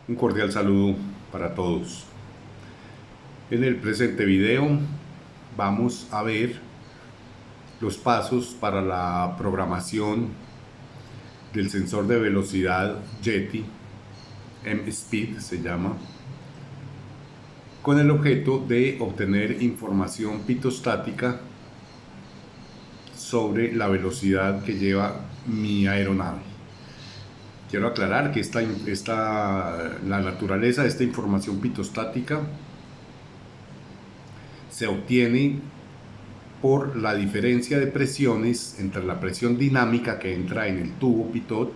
Un cordial saludo para todos. En el presente video vamos a ver los pasos para la programación del sensor de velocidad Yeti, M-Speed se llama, con el objeto de obtener información pitostática sobre la velocidad que lleva mi aeronave. Quiero aclarar que la naturaleza de esta información pitostática se obtiene por la diferencia de presiones entre la presión dinámica que entra en el tubo pitot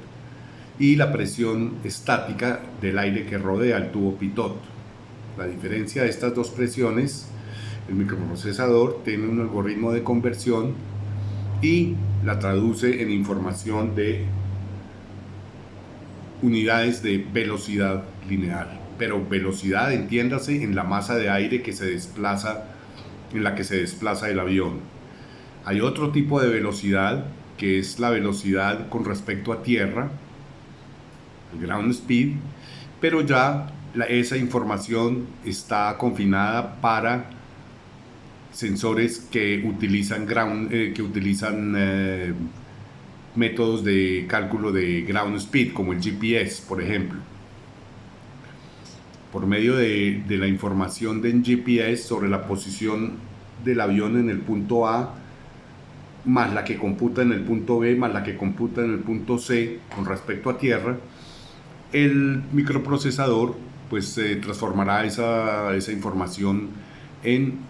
y la presión estática del aire que rodea el tubo pitot. La diferencia de estas dos presiones, el microprocesador tiene un algoritmo de conversión y la traduce en información de unidades de velocidad lineal, pero velocidad, entiéndase, en la masa de aire que se desplaza, en la que se desplaza el avión. Hay otro tipo de velocidad que es la velocidad con respecto a tierra, el ground speed, pero ya esa información está confinada para sensores que utilizan métodos de cálculo de ground speed, como el GPS, por ejemplo. Por medio de la información del GPS sobre la posición del avión en el punto A, más la que computa en el punto B, más la que computa en el punto C con respecto a tierra, el microprocesador pues transformará esa información en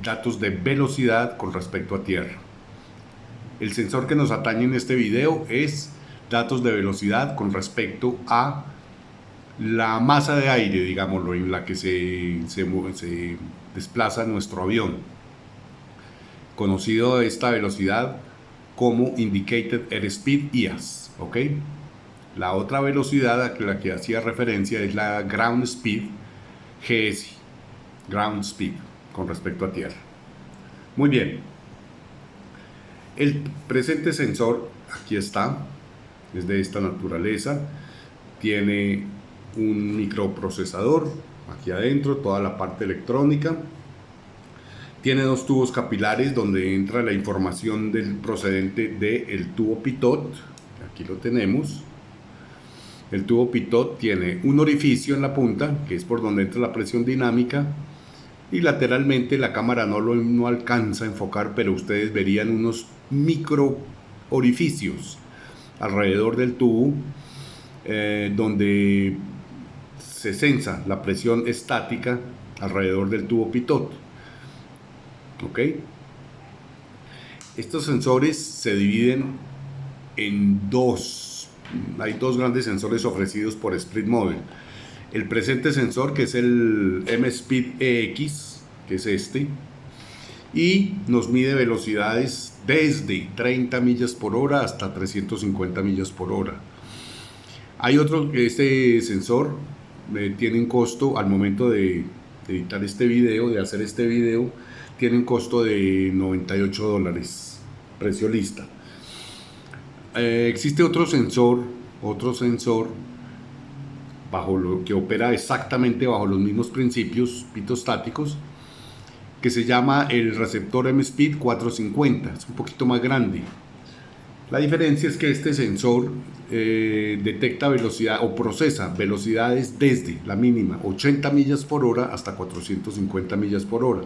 datos de velocidad con respecto a tierra. El sensor que nos atañe en este video es datos de velocidad con respecto a la masa de aire, digámoslo, en la que se desplaza nuestro avión, conocido esta velocidad como Indicated Airspeed IAS, ¿ok? La otra velocidad a la que hacía referencia es la Ground Speed GS, Ground Speed, con respecto a tierra. Muy bien, el presente sensor, aquí está, es de esta naturaleza, tiene un microprocesador aquí adentro, toda la parte electrónica, tiene dos tubos capilares donde entra la información del procedente del tubo pitot, aquí lo tenemos. El tubo pitot tiene un orificio en la punta, que es por donde entra la presión dinámica, y lateralmente la cámara no alcanza a enfocar, pero ustedes verían unos micro orificios alrededor del tubo, donde se sensa la presión estática alrededor del tubo pitot. ¿Ok? Estos sensores se dividen en dos. Hay dos grandes sensores ofrecidos por Split Mobile. El presente sensor, que es el M-Speed EX, que es este, y nos mide velocidades desde 30 millas por hora hasta 350 millas por hora. Hay otro que este sensor tiene un costo al momento de editar este video, de hacer este video, tiene un costo de $98, precio lista. Existe otro sensor que opera exactamente bajo los mismos principios pitostáticos, que se llama el receptor M-Speed 450, es un poquito más grande. La diferencia es que este sensor detecta velocidad o procesa velocidades desde la mínima 80 millas por hora hasta 450 millas por hora.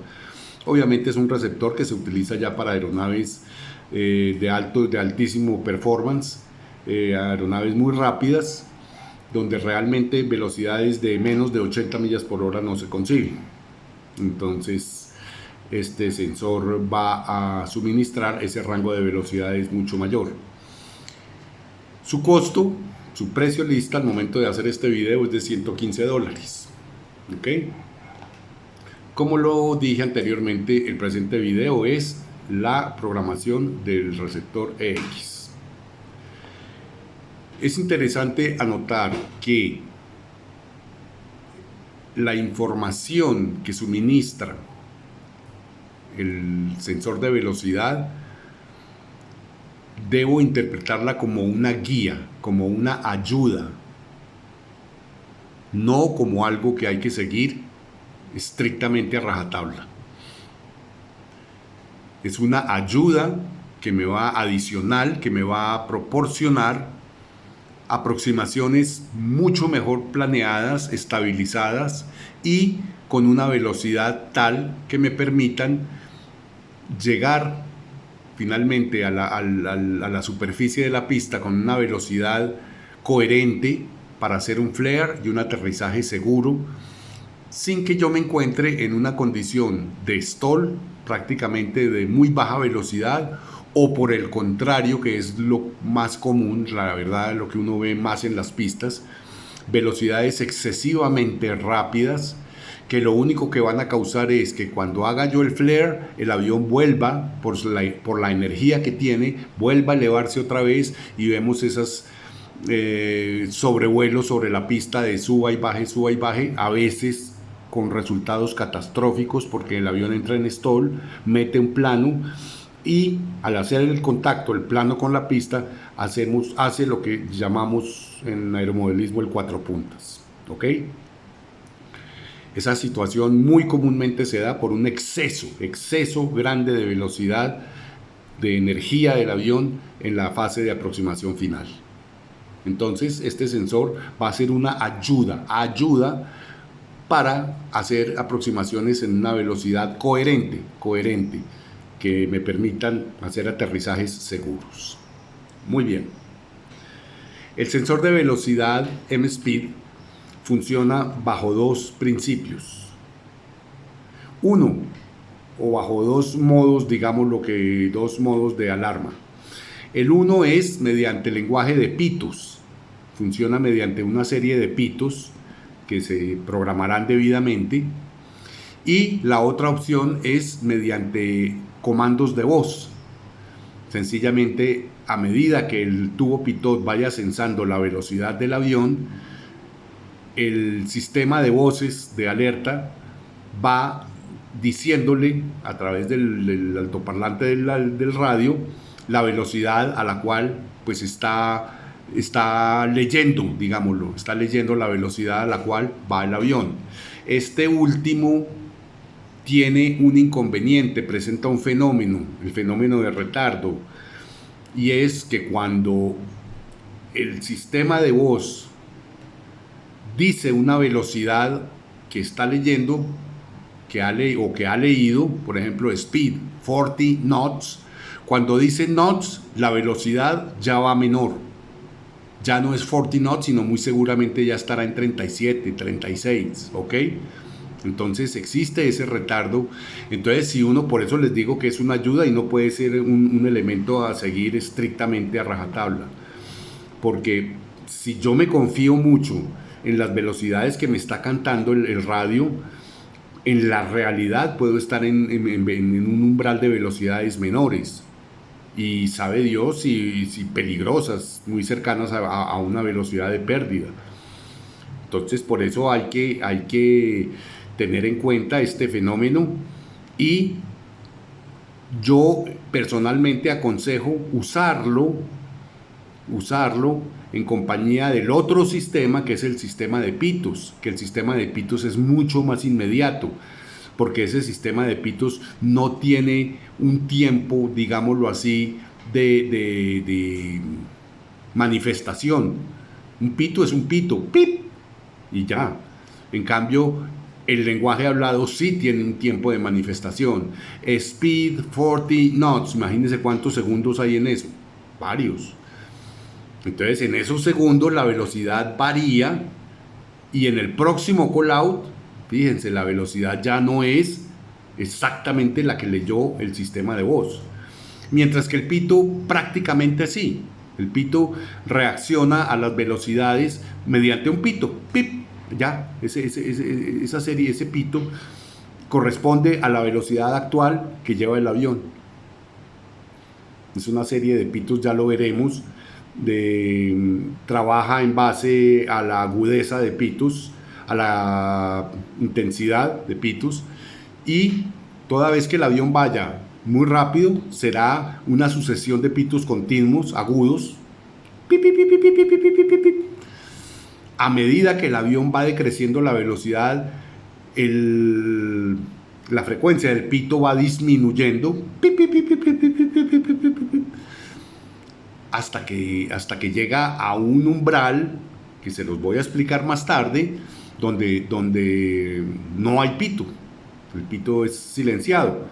Obviamente es un receptor que se utiliza ya para aeronaves de altísimo performance, aeronaves muy rápidas, donde realmente velocidades de menos de 80 millas por hora no se consiguen. Entonces este sensor va a suministrar ese rango de velocidades mucho mayor. Su costo, su precio lista al momento de hacer este video es de $115. ¿Ok? Como lo dije anteriormente, el presente video es la programación del receptor EX. Es interesante anotar que la información que suministra el sensor de velocidad debo interpretarla como una guía, como una ayuda no como algo que hay que seguir estrictamente a rajatabla. Es una ayuda que me va adicional, que me va a proporcionar aproximaciones mucho mejor planeadas, estabilizadas y con una velocidad tal que me permitan llegar finalmente a la superficie de la pista con una velocidad coherente para hacer un flare y un aterrizaje seguro, sin que yo me encuentre en una condición de stall, prácticamente de muy baja velocidad, o por el contrario, que es lo más común, la verdad, lo que uno ve más en las pistas, velocidades excesivamente rápidas, que lo único que van a causar es que cuando haga yo el flare, el avión vuelva, por la energía que tiene, vuelva a elevarse otra vez y vemos esas sobrevuelos sobre la pista de suba y baje, a veces con resultados catastróficos porque el avión entra en stall, mete un plano y al hacer el contacto, el plano con la pista, hace lo que llamamos en aeromodelismo el cuatro puntas, ¿ok? Esa situación muy comúnmente se da por un exceso grande de velocidad, de energía del avión en la fase de aproximación final. Entonces, este sensor va a ser una ayuda para hacer aproximaciones en una velocidad coherente, que me permitan hacer aterrizajes seguros. Muy bien. El sensor de velocidad M-Speed funciona bajo dos principios. Uno, o bajo dos modos, dos modos de alarma. El uno es mediante lenguaje de pitos. Funciona mediante una serie de pitos que se programarán debidamente. Y la otra opción es mediante comandos de voz. Sencillamente, a medida que el tubo pitot vaya sensando la velocidad del avión, el sistema de voces de alerta va diciéndole a través del altoparlante del radio la velocidad a la cual pues está leyendo, digámoslo, está leyendo la velocidad a la cual va el avión. Este último tiene un inconveniente, presenta un fenómeno, el fenómeno de retardo, y es que cuando el sistema de voz dice una velocidad que está leyendo, que ha leído, por ejemplo, speed, 40 knots, cuando dice knots, la velocidad ya va menor, ya no es 40 knots, sino muy seguramente ya estará en 37, 36, ¿ok? Entonces existe ese retardo. Entonces, si uno, por eso les digo que es una ayuda y no puede ser un elemento a seguir estrictamente a rajatabla, porque si yo me confío mucho en las velocidades que me está cantando el radio, en la realidad puedo estar en un umbral de velocidades menores, y sabe Dios si peligrosas, muy cercanas a una velocidad de pérdida. Entonces, por eso hay que tener en cuenta este fenómeno, y yo personalmente aconsejo usarlo en compañía del otro sistema, que es el sistema de pitos, que el sistema de pitos es mucho más inmediato, porque ese sistema de pitos no tiene un tiempo, digámoslo así, de manifestación. Un pito es un pito, pip, y ya. En cambio, el lenguaje hablado sí tiene un tiempo de manifestación. Speed 40 knots, imagínense cuántos segundos hay en eso, varios. Entonces, en esos segundos la velocidad varía, y en el próximo call out, fíjense, la velocidad ya no es exactamente la que leyó el sistema de voz. Mientras que el pito prácticamente sí. El pito reacciona a las velocidades mediante un pito, pip, ya, esa serie, ese pito corresponde a la velocidad actual que lleva el avión. Es una serie de pitos, ya lo veremos, trabaja en base a la agudeza de pitos, a la intensidad de pitos, y toda vez que el avión vaya muy rápido será una sucesión de pitos continuos, agudos, pip, pip, pip, pip, pip, pip, pip, pip, A medida que el avión va decreciendo la velocidad, la frecuencia del pito va disminuyendo hasta que llega a un umbral que se los voy a explicar más tarde, donde no hay pito. El pito es silenciado.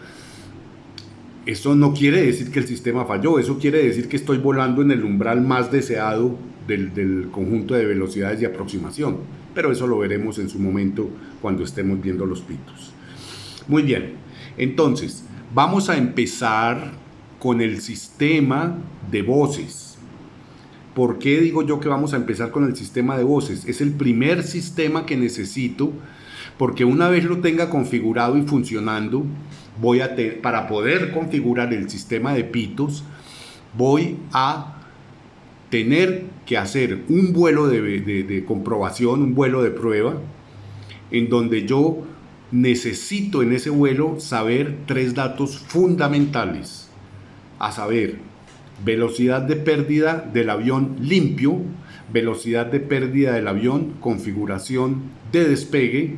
Eso no quiere decir que el sistema falló, eso quiere decir que estoy volando en el umbral más deseado del conjunto de velocidades de aproximación, pero eso lo veremos en su momento cuando estemos viendo los pitos. Muy bien, entonces vamos a empezar con el sistema de voces. ¿Por qué digo yo que vamos a empezar con el sistema de voces? Es el primer sistema que necesito, porque una vez lo tenga configurado y funcionando, para poder configurar el sistema de pitos, voy a tener que hacer un vuelo de comprobación, un vuelo de prueba, en donde yo necesito en ese vuelo saber 3 datos fundamentales, a saber, velocidad de pérdida del avión limpio, velocidad de pérdida del avión, configuración de despegue,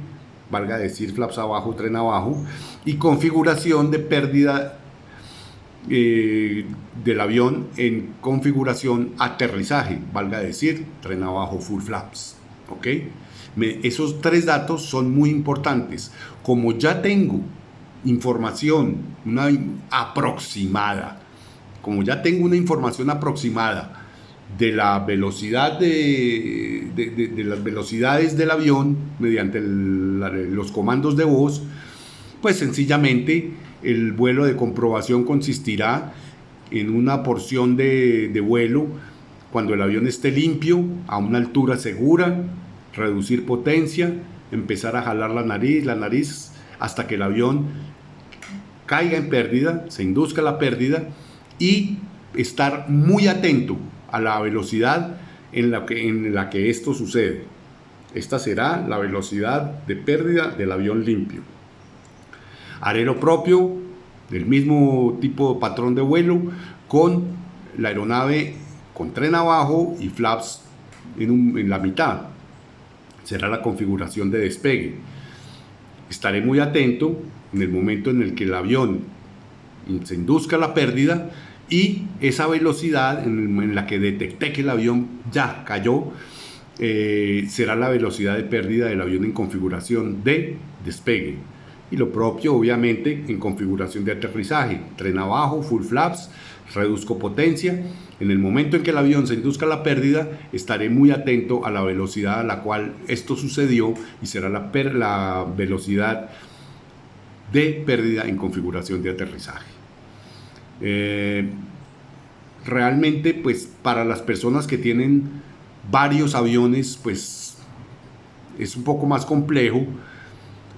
valga decir flaps abajo, tren abajo, y configuración de pérdida del avión en configuración aterrizaje, valga decir tren abajo, full flaps. ¿Ok? Esos 3 datos son muy importantes. Como ya tengo información, como ya tengo una información aproximada de la velocidad de las velocidades del avión mediante los comandos de voz, pues sencillamente el vuelo de comprobación consistirá en una porción de vuelo cuando el avión esté limpio, a una altura segura, reducir potencia, empezar a jalar la nariz hasta que el avión caiga en pérdida, se induzca la pérdida, y estar muy atento a la velocidad en la que esto sucede. Esta será la velocidad de pérdida del avión limpio. Haré lo propio, del mismo tipo de patrón de vuelo, con la aeronave con tren abajo y flaps en la mitad. Será la configuración de despegue. Estaré muy atento en el momento en el que el avión se induzca la pérdida, y esa velocidad en la que detecté que el avión ya cayó será la velocidad de pérdida del avión en configuración de despegue. Y lo propio, obviamente, en configuración de aterrizaje, tren abajo, full flaps, reduzco potencia. En el momento en que el avión se induzca la pérdida, estaré muy atento a la velocidad a la cual esto sucedió, y será la velocidad de pérdida en configuración de aterrizaje. Realmente, pues para las personas que tienen varios aviones, pues es un poco más complejo,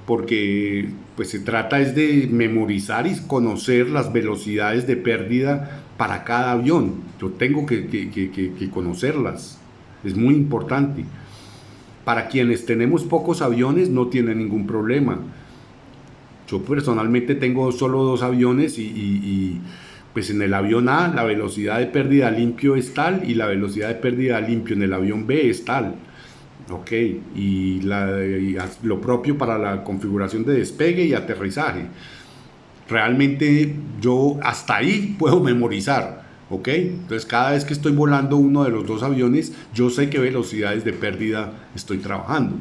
porque pues se trata es de memorizar y conocer las velocidades de pérdida para cada avión. Yo tengo que conocerlas, es muy importante. Para quienes tenemos pocos aviones no tiene ningún problema. Yo personalmente tengo solo 2 aviones y pues en el avión A la velocidad de pérdida limpio es tal, y la velocidad de pérdida limpio en el avión B es tal. Ok, y lo propio para la configuración de despegue y aterrizaje. Realmente yo hasta ahí puedo memorizar. Ok, entonces cada vez que estoy volando uno de los 2 aviones, yo sé qué velocidades de pérdida estoy trabajando.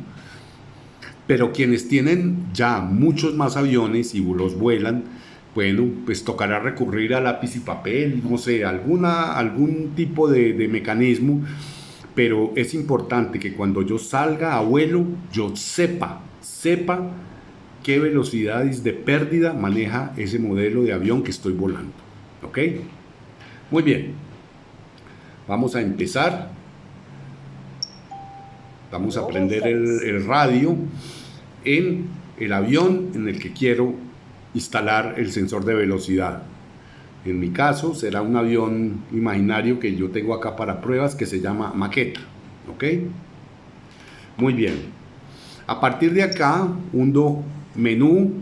Pero quienes tienen ya muchos más aviones y los vuelan, bueno, pues tocará recurrir a lápiz y papel, no sé, algún tipo de mecanismo, pero es importante que cuando yo salga a vuelo, yo sepa qué velocidades de pérdida maneja ese modelo de avión que estoy volando. ¿Ok? Muy bien. Vamos a empezar. Vamos a prender el radio en el avión en el que quiero instalar el sensor de velocidad. En mi caso será un avión imaginario que yo tengo acá para pruebas, que se llama maqueta. ¿Ok? Muy bien. A partir de acá, hundo menú,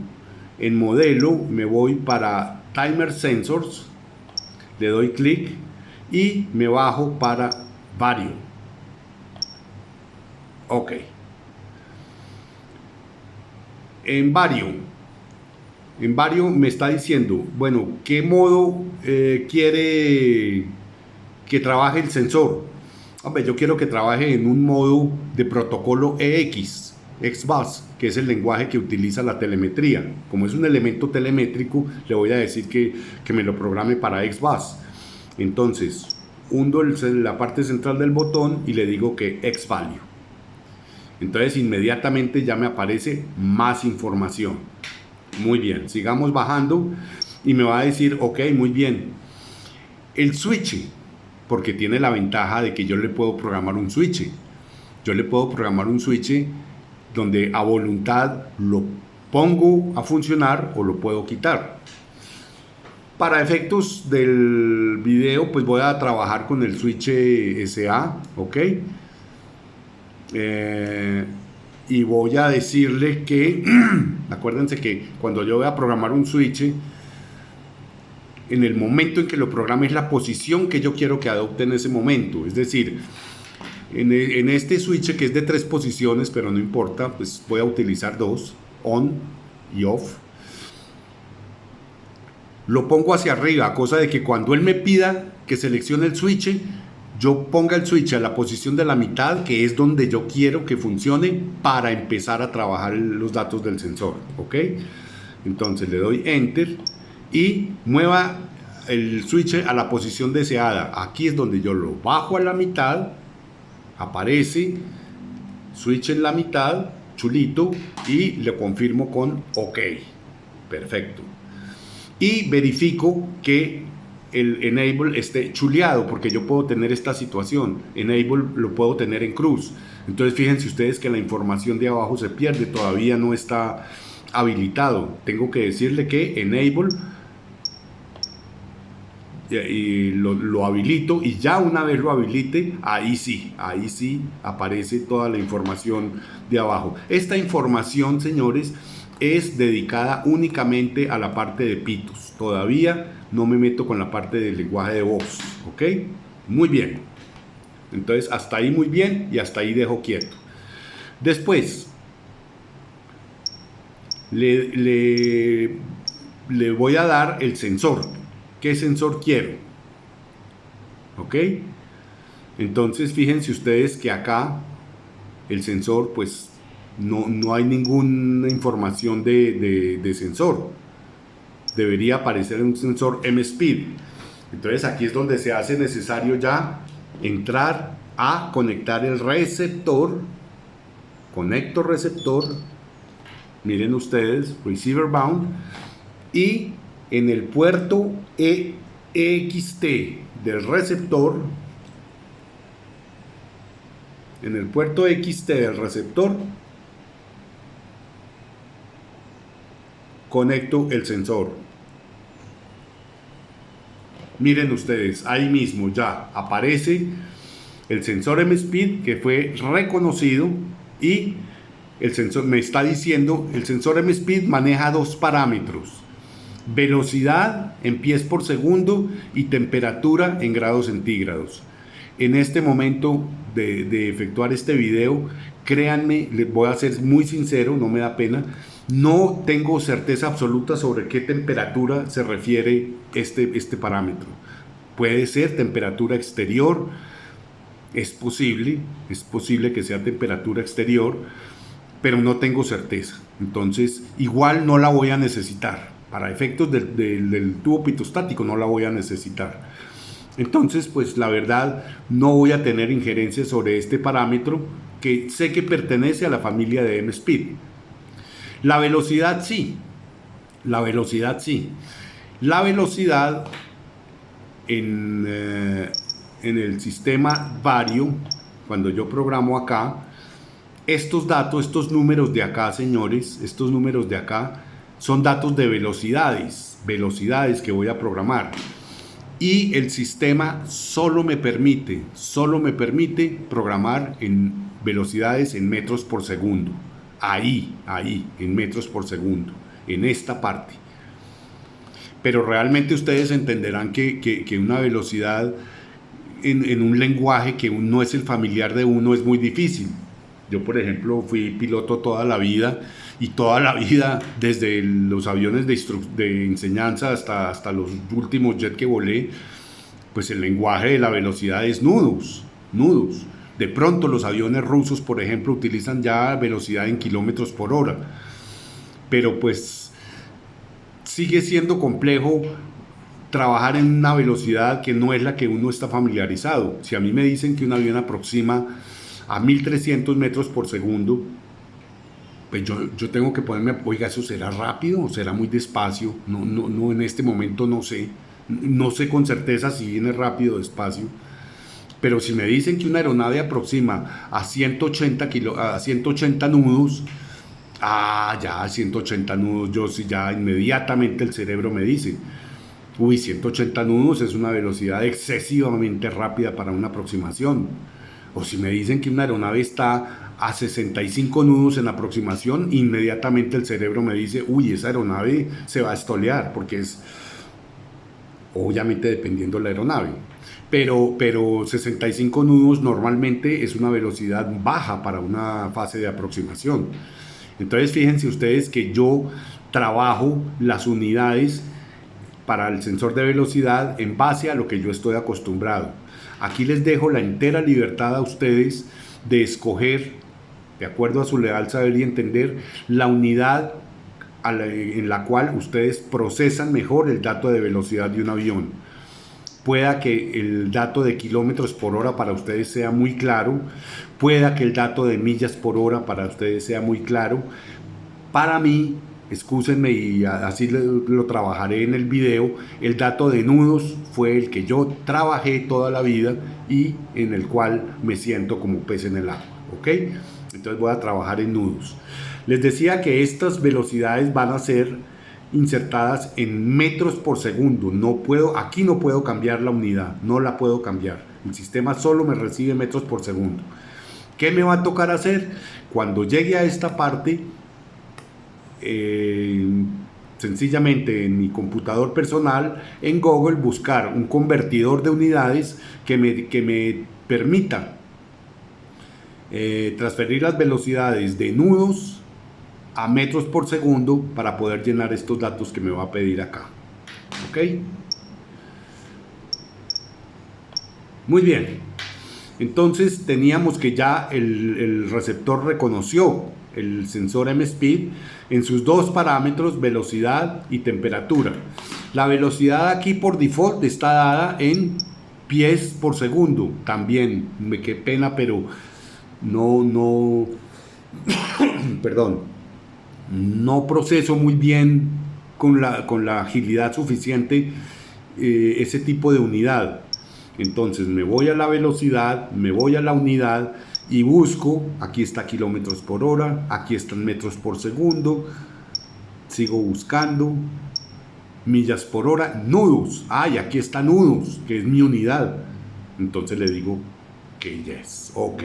en modelo, me voy para Timer Sensors, le doy clic y me bajo para Vario. Ok. En Vario me está diciendo, bueno, ¿qué modo quiere que trabaje el sensor? Hombre, yo quiero que trabaje en un modo de protocolo EX, XBus, que es el lenguaje que utiliza la telemetría. Como es un elemento telemétrico, le voy a decir que me lo programe para XBus. Entonces, hundo la parte central del botón y le digo que XValue. Entonces, inmediatamente ya me aparece más información. Muy bien, sigamos bajando y me va a decir, ok, muy bien. El switch, porque tiene la ventaja de que yo le puedo programar un switch. Yo le puedo programar un switch donde a voluntad lo pongo a funcionar o lo puedo quitar. Para efectos del video, pues voy a trabajar con el switch SA, ¿ok? Y voy a decirle que, acuérdense que cuando yo voy a programar un switch, en el momento en que lo programe es la posición que yo quiero que adopte en ese momento. Es decir, en este switch que es de 3 posiciones, pero no importa, pues voy a utilizar 2, on y off. Lo pongo hacia arriba, cosa de que cuando él me pida que seleccione el switch, yo ponga el switch a la posición de la mitad, que es donde yo quiero que funcione para empezar a trabajar los datos del sensor, ¿ok? Entonces le doy Enter y mueva el switch a la posición deseada. Aquí es donde yo lo bajo a la mitad, aparece switch en la mitad, chulito, y le confirmo con OK. Perfecto. Y verifico que el enable esté chuleado, porque yo puedo tener esta situación. Enable lo puedo tener en cruz. Entonces fíjense ustedes que la información de abajo se pierde, todavía no está habilitado. Tengo que decirle que enable y lo habilito, y ya una vez lo habilite, ahí sí aparece toda la información de abajo. Esta información, señores, es dedicada únicamente a la parte de pitos. Todavía no me meto con la parte del lenguaje de voz, ¿ok? Muy bien. Entonces hasta ahí muy bien, y hasta ahí dejo quieto. Después le voy a dar el sensor. ¿Qué sensor quiero? ¿Ok? Entonces fíjense ustedes que acá el sensor, pues no hay ninguna información de sensor. Debería aparecer un sensor M-Speed. Entonces aquí es donde se hace necesario ya entrar a conectar el receptor. Conecto receptor. Miren ustedes, receiver bound. Y en el puerto EXT del receptor, conecto el sensor. Miren ustedes, ahí mismo ya aparece el sensor M-Speed que fue reconocido, y el sensor me está diciendo, el sensor M-Speed maneja 2 parámetros: velocidad en pies por segundo y temperatura en grados centígrados. En este momento de efectuar este video, créanme, les voy a ser muy sincero, no me da pena, no tengo certeza absoluta sobre qué temperatura se refiere este parámetro. Puede ser temperatura exterior, es posible que sea temperatura exterior, pero no tengo certeza. Entonces, igual no la voy a necesitar. Para efectos del tubo pitostático no la voy a necesitar. Entonces, pues la verdad, no voy a tener injerencia sobre este parámetro, que sé que pertenece a la familia de M-Speed. La velocidad sí. La velocidad en el sistema Vario, cuando yo programo acá, estos datos, estos números de acá, señores, estos números de acá son datos de velocidades que voy a programar. Y el sistema solo me permite programar en velocidades en metros por segundo. Ahí, en metros por segundo, en esta parte. Pero realmente ustedes entenderán que una velocidad en un lenguaje que no es el familiar de uno es muy difícil. Yo, por ejemplo, fui piloto toda la vida y toda la vida, desde los aviones de enseñanza hasta los últimos jet que volé, pues el lenguaje de la velocidad es nudos, nudos. De pronto los aviones rusos, por ejemplo, utilizan ya velocidad en kilómetros por hora, pero pues sigue siendo complejo trabajar en una velocidad que no es la que uno está familiarizado. Si a mí me dicen que un avión aproxima a 1300 metros por segundo, pues yo tengo que ponerme, oiga, ¿eso será rápido o será muy despacio? No, en este momento no sé. No sé con certeza si viene rápido o despacio. Pero si me dicen que una aeronave aproxima a 180 nudos, ya 180 nudos, yo sí, ya inmediatamente el cerebro me dice, uy, 180 nudos es una velocidad excesivamente rápida para una aproximación. O si me dicen que una aeronave está a 65 nudos en aproximación, inmediatamente el cerebro me dice, uy, esa aeronave se va a estolear, porque es, obviamente dependiendo de la aeronave. Pero 65 nudos normalmente es una velocidad baja para una fase de aproximación. Entonces fíjense ustedes que yo trabajo las unidades para el sensor de velocidad en base a lo que yo estoy acostumbrado. Aquí les dejo la entera libertad a ustedes de escoger, de acuerdo a su leal saber y entender, la unidad en la cual ustedes procesan mejor el dato de velocidad de un avión. Pueda que el dato de kilómetros por hora para ustedes sea muy claro, pueda que el dato de millas por hora para ustedes sea muy claro. Para mí, excúsenme y así lo trabajaré en el video, el dato de nudos fue el que yo trabajé toda la vida y en el cual me siento como pez en el agua, ¿ok? Entonces voy a trabajar en nudos. Les decía que estas velocidades van a ser insertadas en metros por segundo. Aquí no puedo cambiar la unidad, no la puedo cambiar. El sistema solo me recibe metros por segundo. ¿Qué me va a tocar hacer? Cuando llegue a esta parte, sencillamente en mi computador personal, en Google, buscar un convertidor de unidades que me permita transferir las velocidades de nudos a metros por segundo para poder llenar estos datos que me va a pedir acá. ¿Ok? Muy bien. Entonces teníamos que ya el receptor reconoció el sensor M-Speed en sus dos parámetros, velocidad y temperatura. La velocidad aquí por default está dada en pies por segundo. También, qué pena, pero perdón. No proceso muy bien con la agilidad suficiente ese tipo de unidad. Entonces me voy a la velocidad, me voy a la unidad y busco, aquí está kilómetros por hora, aquí están metros por segundo, sigo buscando, millas por hora, nudos, y aquí está nudos, que es mi unidad. Entonces le digo que yes, ok.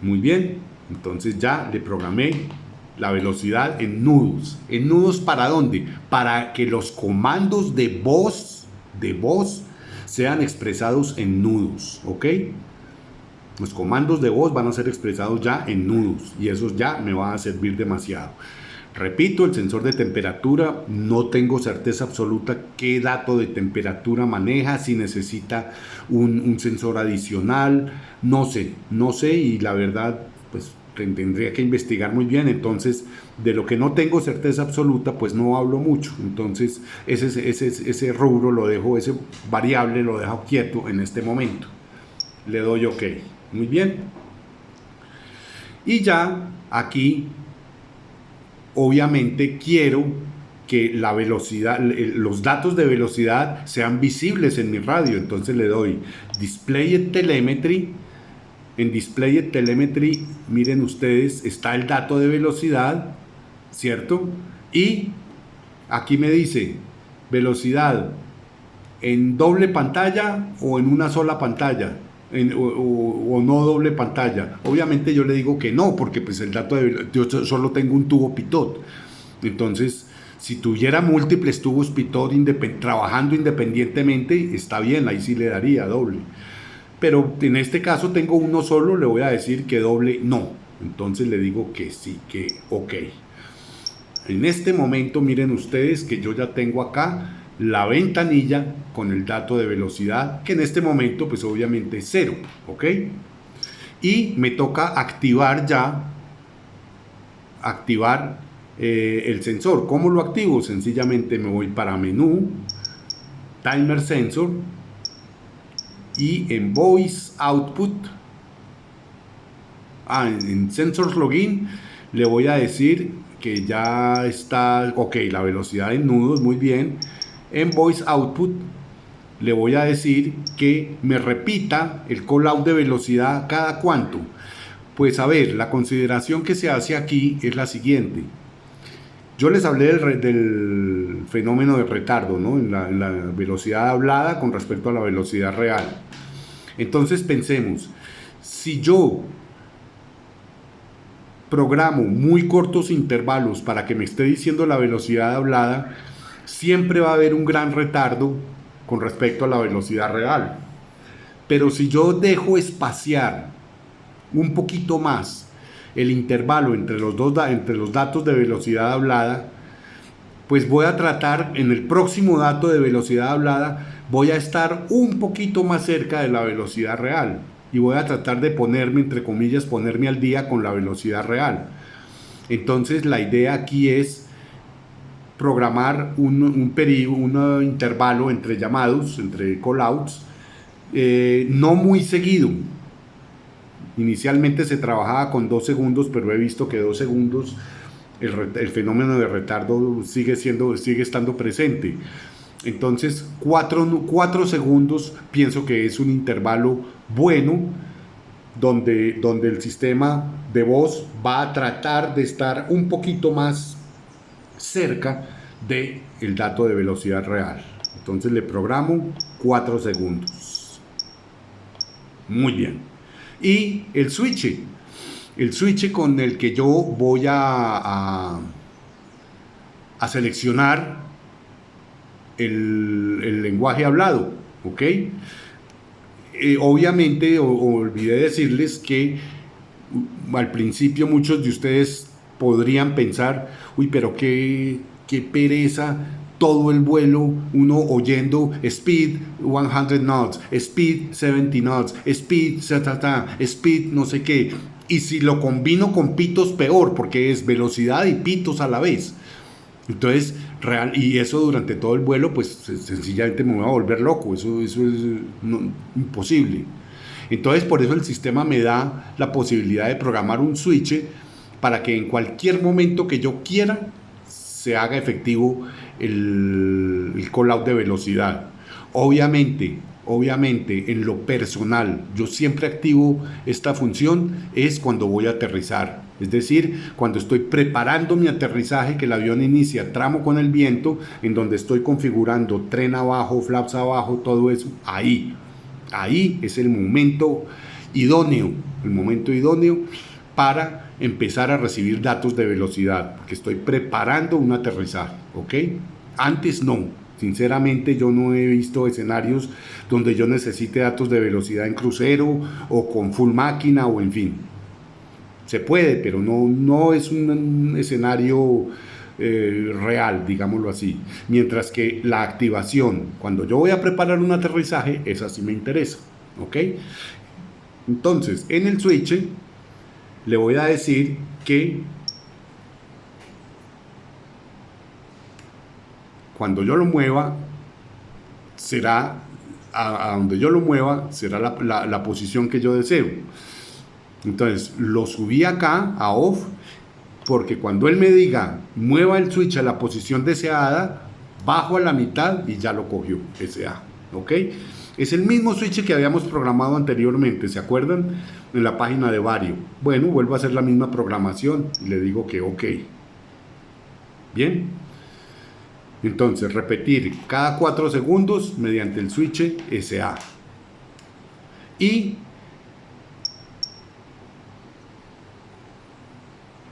Muy bien. Entonces ya le programé la velocidad en nudos. ¿En nudos para dónde? Para que los comandos de voz sean expresados en nudos, ¿ok? Los comandos de voz van a ser expresados ya en nudos y eso ya me va a servir demasiado. Repito, el sensor de temperatura, no tengo certeza absoluta qué dato de temperatura maneja, si necesita un sensor adicional, no sé y la verdad pues tendría que investigar muy bien. Entonces de lo que no tengo certeza absoluta pues no hablo mucho. Entonces ese rubro lo dejo, ese variable lo dejo quieto en este momento. Le doy OK. Muy bien. Y ya aquí obviamente quiero que la velocidad, los datos de velocidad sean visibles en mi radio. Entonces le doy Display Telemetry. En Display Telemetry, miren ustedes, está el dato de velocidad, ¿cierto? Y aquí me dice velocidad en doble pantalla o en una sola pantalla. O no doble pantalla. Obviamente yo le digo que no, porque pues el dato de yo solo tengo un tubo pitot. Entonces, si tuviera múltiples tubos pitot trabajando independientemente, está bien, ahí sí le daría doble. pero en este caso tengo uno solo, le voy a decir que doble no. Entonces le digo que sí, que ok. En este momento miren ustedes que yo ya tengo acá la ventanilla con el dato de velocidad, que en este momento pues obviamente es 0, ¿ok? Y me toca activar el sensor. ¿Cómo lo activo? Sencillamente me voy para menú, Timer Sensor, y en Voice Output, en Sensors Login, le voy a decir que ya está, ok, la velocidad en nudos, muy bien. En Voice Output le voy a decir que me repita el callout de velocidad cada cuánto. Pues a ver, la consideración que se hace aquí es la siguiente. Yo les hablé del fenómeno de retardo, ¿no? En la velocidad hablada con respecto a la velocidad real. Entonces pensemos, si yo programo muy cortos intervalos para que me esté diciendo la velocidad hablada, siempre va a haber un gran retardo con respecto a la velocidad real. Pero si yo dejo espaciar un poquito más el intervalo entre los datos de velocidad hablada, pues voy a tratar en el próximo dato de velocidad hablada, voy a estar un poquito más cerca de la velocidad real y voy a tratar de ponerme, entre comillas, ponerme al día con la velocidad real. Entonces la idea aquí es programar un intervalo entre llamados, entre callouts, no muy seguido. Inicialmente se trabajaba con 2 segundos, pero he visto que 2 segundos el fenómeno de retardo sigue estando presente. Entonces 4 segundos pienso que es un intervalo bueno donde el sistema de voz va a tratar de estar un poquito más cerca del dato de velocidad real. Entonces le programo 4 segundos. Muy bien. Y el switch con el que yo voy a seleccionar el lenguaje hablado, ¿ok? Obviamente olvidé decirles que al principio muchos de ustedes podrían pensar, uy, pero qué pereza todo el vuelo, uno oyendo speed 100 knots, speed 70 knots, speed, speed no sé qué. Y si lo combino con pitos, peor, porque es velocidad y pitos a la vez. Entonces, y eso durante todo el vuelo, pues sencillamente me voy a volver loco. Eso es imposible. Entonces, por eso el sistema me da la posibilidad de programar un switch para que en cualquier momento que yo quiera se haga efectivo el callout de velocidad. Obviamente, en lo personal, yo siempre activo esta función es cuando voy a aterrizar. Es decir, cuando estoy preparando mi aterrizaje, que el avión inicia tramo con el viento, en donde estoy configurando tren abajo, flaps abajo, todo eso, ahí es el momento idóneo para empezar a recibir datos de velocidad, porque estoy preparando un aterrizaje, ¿ok? Antes no, sinceramente yo no he visto escenarios donde yo necesite datos de velocidad en crucero o con full máquina o en fin. Se puede, pero no es un escenario real, digámoslo así. Mientras que la activación, cuando yo voy a preparar un aterrizaje, esa sí me interesa, ¿ok? Entonces, en el switch le voy a decir que cuando yo lo mueva, será a donde yo lo mueva, será la posición que yo deseo. Entonces lo subí acá a off, porque cuando él me diga mueva el switch a la posición deseada, bajo a la mitad y ya lo cogió, SA, ¿ok? Es el mismo switch que habíamos programado anteriormente, ¿se acuerdan? En la página de Vario. Bueno, vuelvo a hacer la misma programación y le digo que ok. Bien. Entonces, repetir cada 4 segundos mediante el switch SA. Y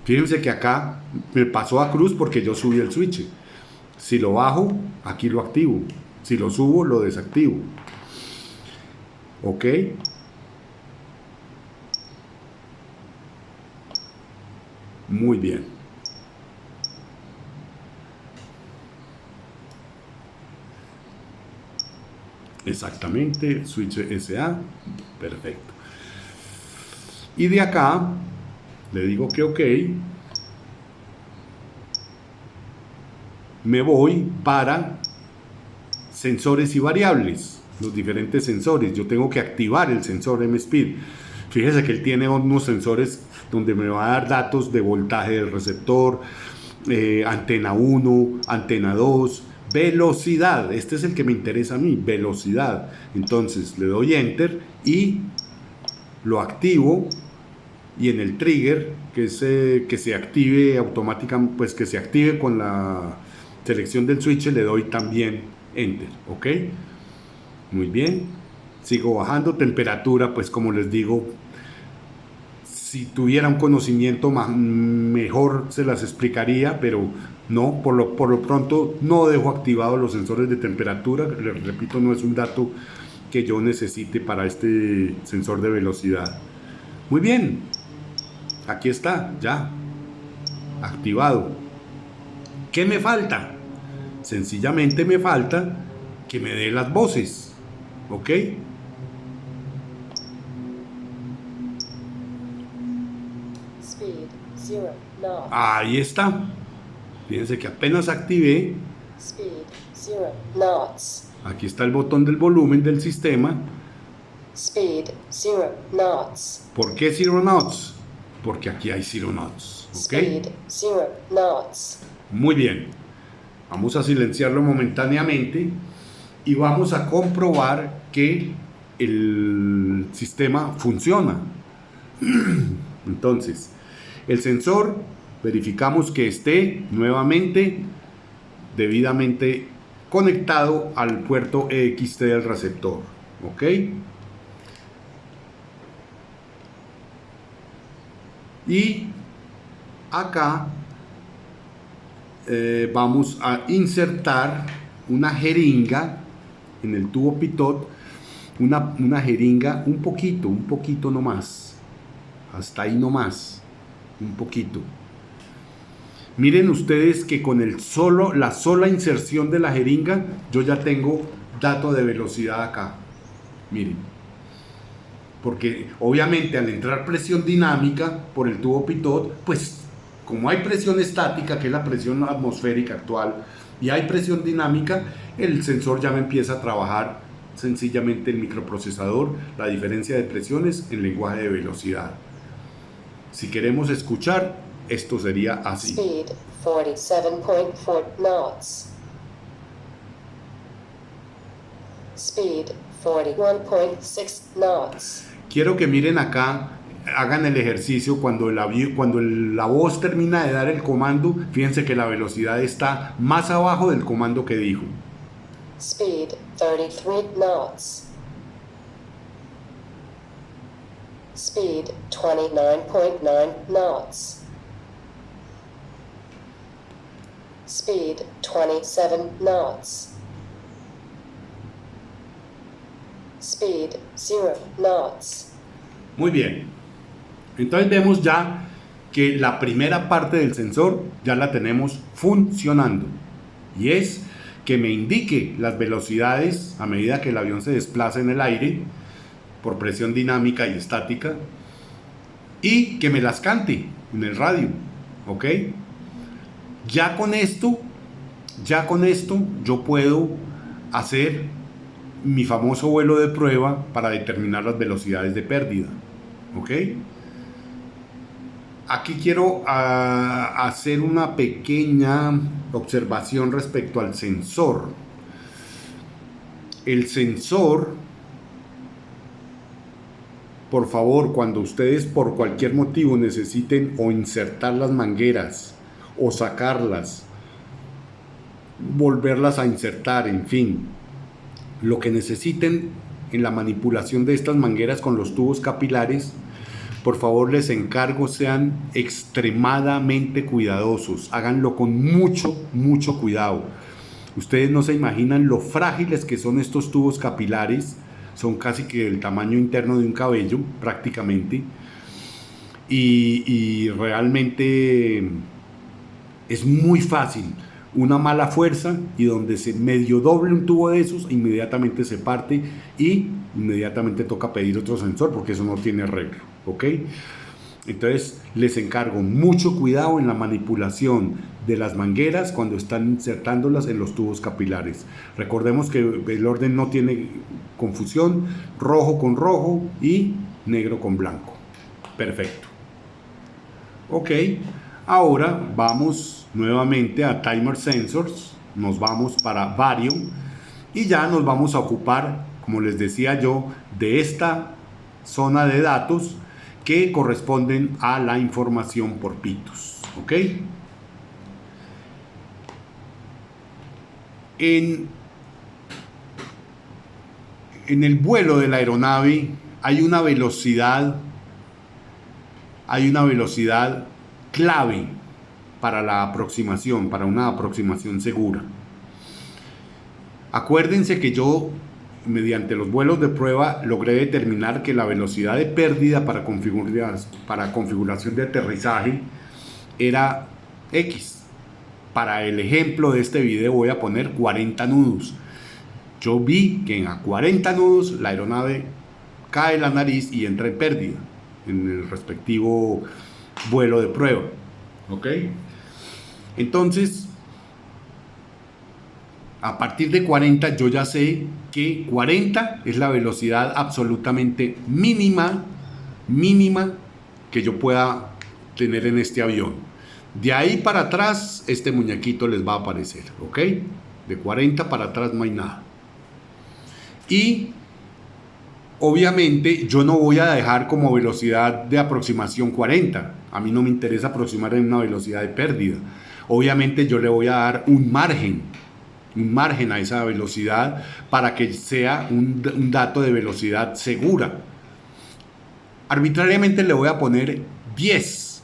fíjense que acá me pasó a cruz porque yo subí el switch. Si lo bajo, aquí lo activo. Si lo subo, lo desactivo. ¿Ok? Muy bien. Exactamente, switch SA, perfecto. Y de acá le digo que OK. Me voy para sensores y variables, los diferentes sensores. Yo tengo que activar el sensor MSpeed. Fíjese que él tiene unos sensores donde me va a dar datos de voltaje del receptor, antena 1, antena 2, velocidad. Este es el que me interesa a mí, velocidad. Entonces le doy Enter y lo activo. Y en el trigger, que se active automáticamente, pues que se active con la selección del switch, le doy también Enter. OK. Muy bien. Sigo bajando. Temperatura, pues como les digo, si tuviera un conocimiento mejor se las explicaría, pero no, por lo pronto no dejo activados los sensores de temperatura. Les repito, no es un dato que yo necesite para este sensor de velocidad. Muy bien, aquí está, ya activado. ¿Qué me falta? Sencillamente me falta que me dé las voces. ¿Ok? Speed 0 knots. Ahí está. Fíjense que apenas activé. Speed 0 knots. Aquí está el botón del volumen del sistema. Speed 0 knots. ¿Por qué 0 knots? Porque aquí hay 0 knots. ¿Ok? Speed 0 knots. Muy bien. Vamos a silenciarlo momentáneamente y vamos a comprobar que el sistema funciona. Entonces, el sensor, verificamos que esté nuevamente debidamente conectado al puerto EXT del receptor. ¿Ok? Y acá vamos a insertar una jeringa en el tubo pitot, una jeringa un poquito nomás, hasta ahí nomás, un poquito. Miren ustedes que con la sola inserción de la jeringa yo ya tengo dato de velocidad acá. Miren, porque obviamente al entrar presión dinámica por el tubo pitot, pues como hay presión estática, que es la presión atmosférica actual, y hay presión dinámica, el sensor ya me empieza a trabajar sencillamente el microprocesador, la diferencia de presiones en lenguaje de velocidad. Si queremos escuchar, esto sería así. Speed 47.4 knots. Speed 41.6 knots. Quiero que miren acá, hagan el ejercicio cuando la voz termina de dar el comando. Fíjense que la velocidad está más abajo del comando que dijo. Speed 33 knots. Speed 29.9 knots. Speed 27 knots. Speed 0 knots. Muy bien. Entonces vemos ya que la primera parte del sensor ya la tenemos funcionando. Y es que me indique las velocidades a medida que el avión se desplaza en el aire por presión dinámica y estática, y que me las cante en el radio. ¿Ok? Ya con esto yo puedo hacer mi famoso vuelo de prueba para determinar las velocidades de pérdida. ¿Ok? Aquí quiero hacer una pequeña observación respecto al sensor. El sensor, por favor, cuando ustedes por cualquier motivo necesiten o insertar las mangueras o sacarlas, volverlas a insertar, en fin, lo que necesiten en la manipulación de estas mangueras con los tubos capilares, por favor les encargo sean extremadamente cuidadosos, háganlo con mucho cuidado. Ustedes no se imaginan lo frágiles que son estos tubos capilares, son casi que del tamaño interno de un cabello prácticamente, y realmente es muy fácil. Una mala fuerza y donde se medio doble un tubo de esos, inmediatamente se parte y inmediatamente toca pedir otro sensor porque eso no tiene arreglo, ¿ok? Entonces les encargo mucho cuidado en la manipulación de las mangueras cuando están insertándolas en los tubos capilares. Recordemos que el orden no tiene confusión, rojo con rojo y negro con blanco. Perfecto. Ok, ahora vamos nuevamente a Timer Sensors, nos vamos para Vario y ya nos vamos a ocupar, como les decía yo, de esta zona de datos que corresponden a la información por pitos. ¿Ok? En el vuelo de la aeronave hay una velocidad clave para la aproximación, para una aproximación segura. Acuérdense que yo, mediante los vuelos de prueba, logré determinar que la velocidad de pérdida para configuración de aterrizaje era X. Para el ejemplo de este video voy a poner 40 nudos. Yo vi que a 40 nudos la aeronave cae la nariz y entra en pérdida en el respectivo vuelo de prueba. ¿Ok? Entonces, a partir de 40 yo ya sé que 40 es la velocidad absolutamente mínima que yo pueda tener en este avión. De ahí para atrás este muñequito les va a aparecer, ¿ok? De 40 para atrás no hay nada. Y obviamente yo no voy a dejar como velocidad de aproximación 40. A mí no me interesa aproximar en una velocidad de pérdida. Obviamente yo le voy a dar un margen a esa velocidad para que sea un dato de velocidad segura. Arbitrariamente le voy a poner 10.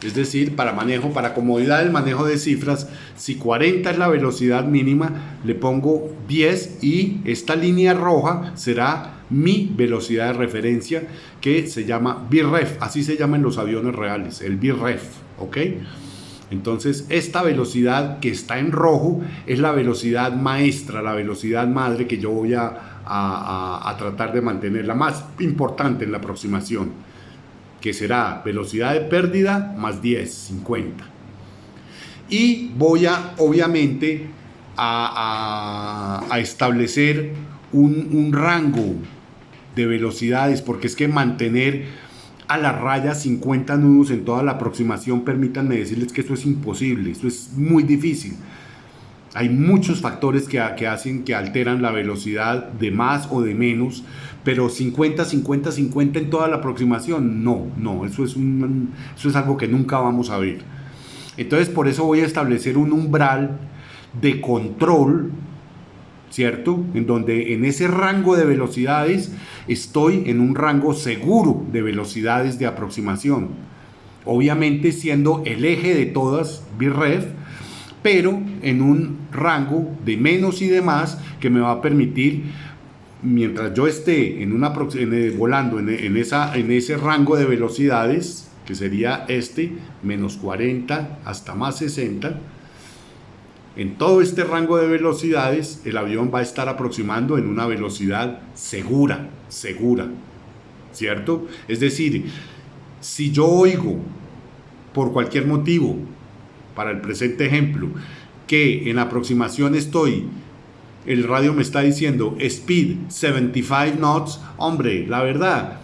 Es decir, para comodidad del manejo de cifras, si 40 es la velocidad mínima, le pongo 10 y esta línea roja será mi velocidad de referencia, que se llama VREF, así se llaman los aviones reales, el VREF, ¿ok? Entonces esta velocidad que está en rojo es la velocidad maestra, la velocidad madre que yo voy a tratar de mantener, la más importante en la aproximación, que será velocidad de pérdida más 10, 50. Y voy obviamente a establecer un rango de velocidades, porque es que mantener a la raya 50 nudos en toda la aproximación, permítanme decirles que eso es imposible, eso es muy difícil. Hay muchos factores que alteran la velocidad de más o de menos, pero 50 en toda la aproximación, no, eso es algo que nunca vamos a ver. Entonces por eso voy a establecer un umbral de control, ¿cierto? En donde en ese rango de velocidades estoy en un rango seguro de velocidades de aproximación. Obviamente siendo el eje de todas VREF, pero en un rango de menos y de más que me va a permitir, mientras yo esté volando en ese rango de velocidades, que sería menos 40 hasta más 60, en todo este rango de velocidades el avión va a estar aproximando en una velocidad segura, ¿cierto? Es decir, si yo oigo por cualquier motivo, para el presente ejemplo, que en aproximación el radio me está diciendo speed 75 knots, hombre, la verdad,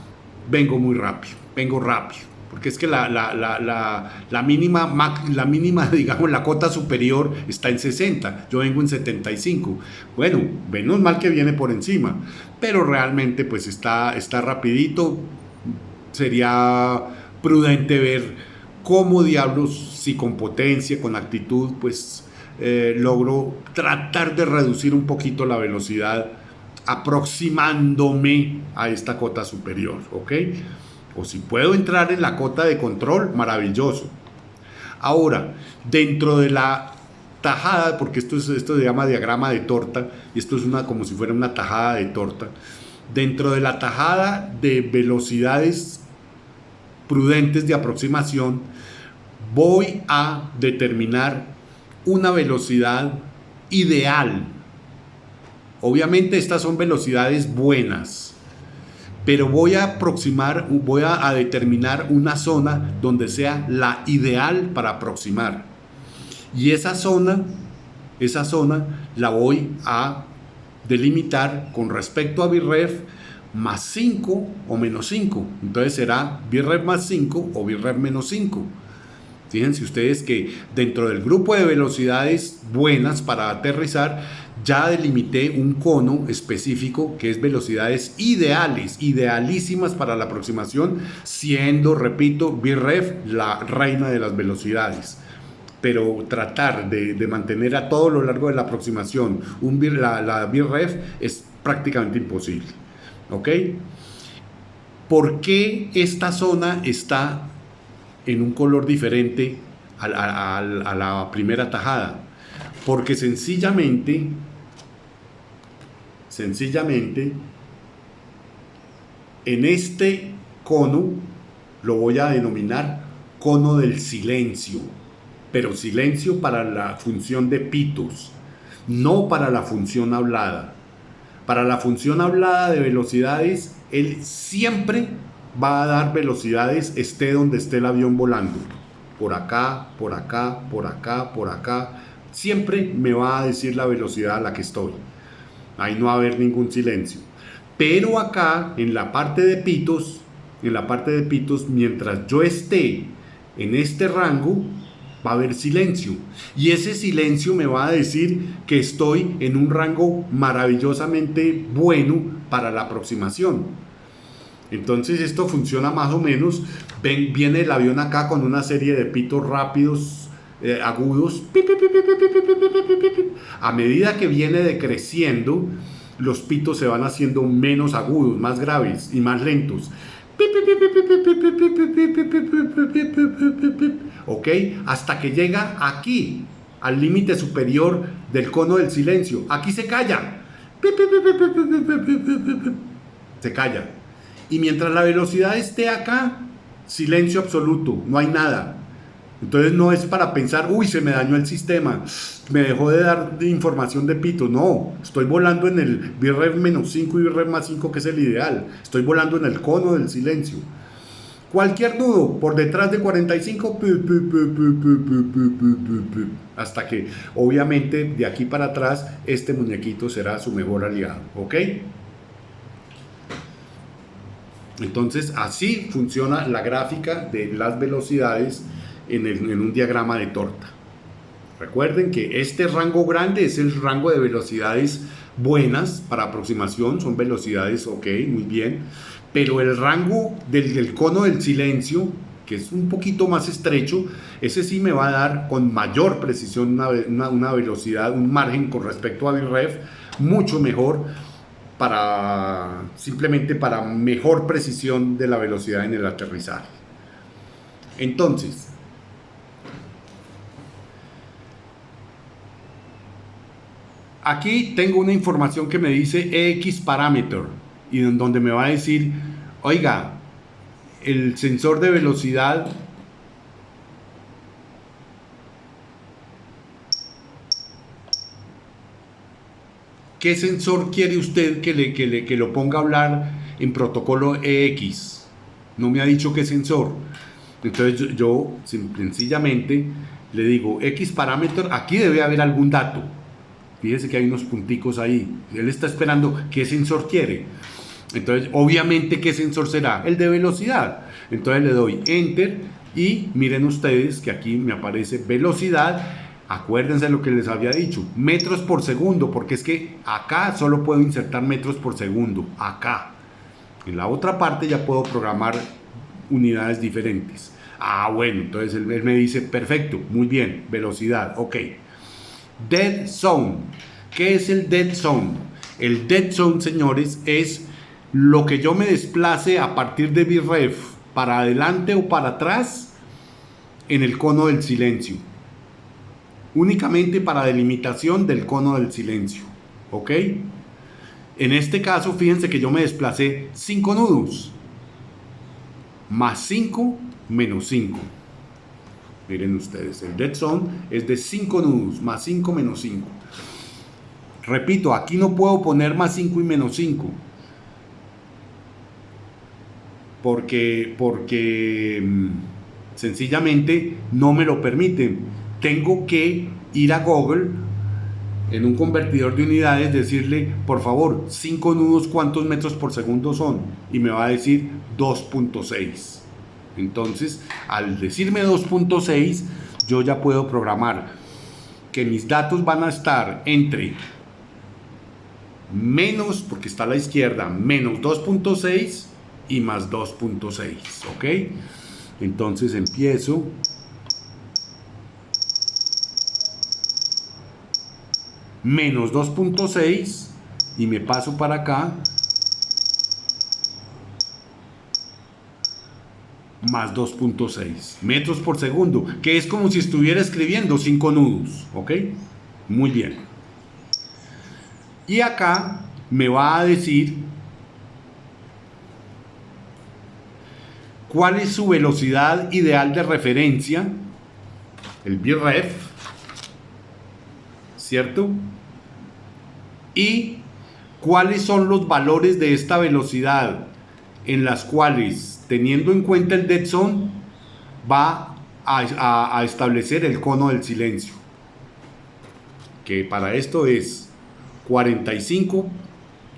vengo rápido, porque es que la mínima, digamos, la cota superior está en 60, yo vengo en 75, bueno, menos mal que viene por encima, pero realmente pues está rapidito. Sería prudente ver cómo diablos, si con potencia, con actitud, pues logro tratar de reducir un poquito la velocidad aproximándome a esta cota superior, ¿ok? O si puedo entrar en la cota de control, maravilloso. Ahora, dentro de la tajada, porque esto se llama diagrama de torta, y esto es como si fuera una tajada de torta, dentro de la tajada de velocidades prudentes de aproximación, voy a determinar una velocidad ideal. Obviamente estas son velocidades buenas, pero voy a determinar una zona donde sea la ideal para aproximar. Y esa zona la voy a delimitar con respecto a Vref más 5 o menos 5. Entonces será Vref más 5 o Vref menos 5. Fíjense ustedes que dentro del grupo de velocidades buenas para aterrizar ya delimité un cono específico que es velocidades ideales, idealísimas para la aproximación, siendo, repito, Vref la reina de las velocidades. Pero tratar de mantener a todo lo largo de la aproximación la Vref es prácticamente imposible. ¿Ok? ¿Por qué esta zona está en un color diferente a la primera tajada? Porque sencillamente en este cono lo voy a denominar cono del silencio, pero silencio para la función de pitos, no para la función hablada. Para la función hablada de velocidades, él siempre va a dar velocidades esté donde esté el avión volando. Por acá, por acá, por acá, por acá. Siempre me va a decir la velocidad a la que estoy. Ahí no va a haber ningún silencio. Pero acá, en la parte de pitos, mientras yo esté en este rango, va a haber silencio. Y ese silencio me va a decir que estoy en un rango maravillosamente bueno para la aproximación. Entonces esto funciona más o menos. Viene el avión acá con una serie de pitos rápidos, agudos. A medida que viene decreciendo, los pitos se van haciendo menos agudos, más graves y más lentos. ¿Ok? Hasta que llega aquí, al límite superior del cono del silencio. Aquí se calla. Se calla. Y mientras la velocidad esté acá, silencio absoluto, no hay nada. Entonces no es para pensar, uy, se me dañó el sistema, me dejó de dar información de pito. No, estoy volando en el Vref menos 5 y Vref más 5, que es el ideal. Estoy volando en el cono del silencio. Cualquier nudo por detrás de 45, hasta que obviamente de aquí para atrás este muñequito será su mejor aliado. ¿Ok? Entonces así funciona la gráfica de las velocidades en un diagrama de torta. Recuerden que este rango grande es el rango de velocidades buenas para aproximación, son velocidades ok, muy bien, pero el rango del cono del silencio, que es un poquito más estrecho, ese sí me va a dar con mayor precisión una velocidad, un margen con respecto a Vref mucho mejor, simplemente para mejor precisión de la velocidad en el aterrizaje. Entonces, aquí tengo una información que me dice X parámetro, y en donde me va a decir, oiga, el sensor de velocidad ¿qué sensor quiere usted que lo ponga a hablar en protocolo EX? No me ha dicho qué sensor. Entonces yo sencillamente le digo X parámetro, aquí debe haber algún dato. Fíjese que hay unos punticos ahí. Él está esperando qué sensor quiere. Entonces, obviamente, ¿qué sensor será? El de velocidad. Entonces le doy Enter y miren ustedes que aquí me aparece velocidad. Acuérdense lo que les había dicho, metros por segundo, porque es que acá solo puedo insertar metros por segundo. Acá. En la otra parte ya puedo programar unidades diferentes. Ah, bueno, entonces él me dice, perfecto, muy bien, velocidad, ok. Dead Zone. ¿Qué es el Dead Zone? El Dead Zone, señores, es lo que yo me desplace a partir de Vref para adelante o para atrás en el cono del silencio. Únicamente para delimitación del cono del silencio. ¿Ok? En este caso, fíjense que yo me desplacé 5 nudos. más 5 menos 5. Miren ustedes, el dead zone es de 5 nudos, más 5 menos 5. Repito, aquí no puedo poner más 5 y menos 5. Porque sencillamente no me lo permiten. Tengo que ir a Google en un convertidor de unidades, decirle, por favor, 5 nudos, ¿cuántos metros por segundo son? Y me va a decir 2.6. Entonces, al decirme 2.6, yo ya puedo programar que mis datos van a estar entre menos, porque está a la izquierda, menos 2.6 y más 2.6, ¿ok? Entonces empiezo. Menos 2.6 y me paso para acá. Más 2.6 metros por segundo, que es como si estuviera escribiendo 5 nudos, ¿ok? Muy bien. Y acá me va a decir cuál es su velocidad ideal de referencia, el VREF, ¿cierto? Y cuáles son los valores de esta velocidad en las cuales, teniendo en cuenta el dead zone, va a establecer el cono del silencio, que para esto es 45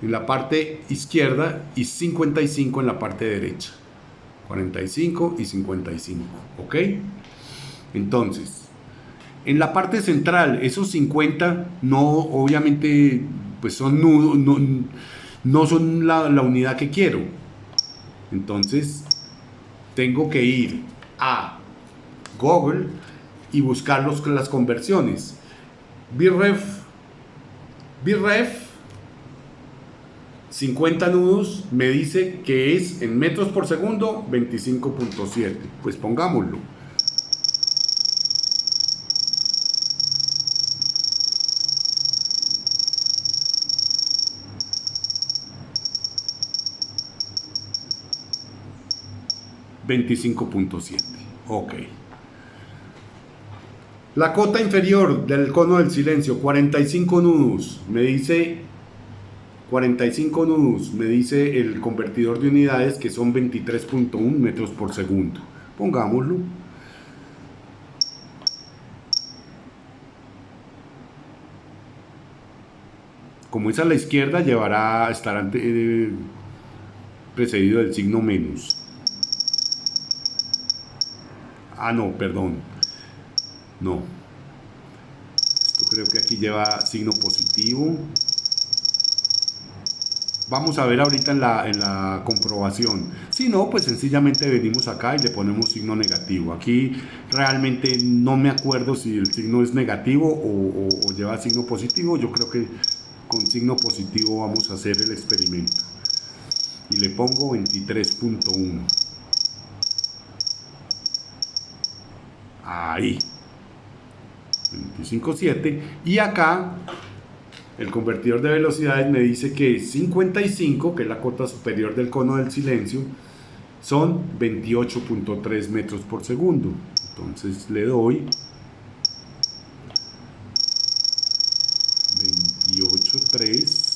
en la parte izquierda y 55 en la parte derecha. 45 y 55, ¿ok? Entonces, en la parte central, esos 50 no, obviamente, pues son no son la unidad que quiero. Entonces, tengo que ir a Google y buscar las conversiones. VREF 50 nudos me dice que es en metros por segundo 25.7. Pues pongámoslo. $25.7. Ok. La cota inferior del cono del silencio, 45 nudos, me dice 45 nudos, me dice el convertidor de unidades que son 23.1 metros por segundo. Pongámoslo. Como es a la izquierda, estará precedido del signo menos. Ah, no, perdón. No. Esto creo que aquí lleva signo positivo. Vamos a ver ahorita en la comprobación. Si no, pues sencillamente venimos acá y le ponemos signo negativo. Aquí realmente no me acuerdo si el signo es negativo o lleva signo positivo. Yo creo que con signo positivo vamos a hacer el experimento. Y le pongo 23.1. Ahí. 25.7. Y acá el convertidor de velocidades me dice que 55, que es la cota superior del cono del silencio, son 28.3 metros por segundo. Entonces le doy 28.3.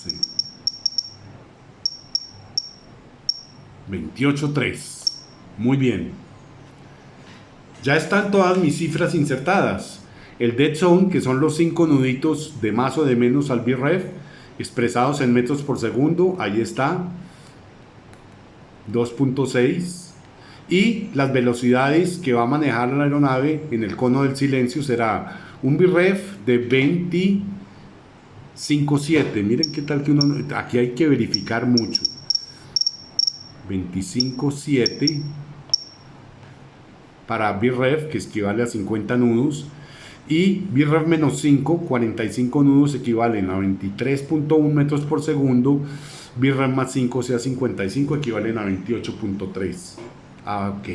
Sí. 28.3. Muy bien. Ya están todas mis cifras insertadas. El dead zone, que son los 5 nuditos de más o de menos al VREF, expresados en metros por segundo, ahí está. 2.6. Y las velocidades que va a manejar la aeronave en el cono del silencio será un VREF de 25.7. Miren qué tal que aquí hay que verificar mucho. 25.7 para VREF, que equivale a 50 nudos, y VREF menos 5, 45 nudos, equivalen a 23.1 metros por segundo, VRAM más 5, o sea 55, equivalen a 28.3. Ok.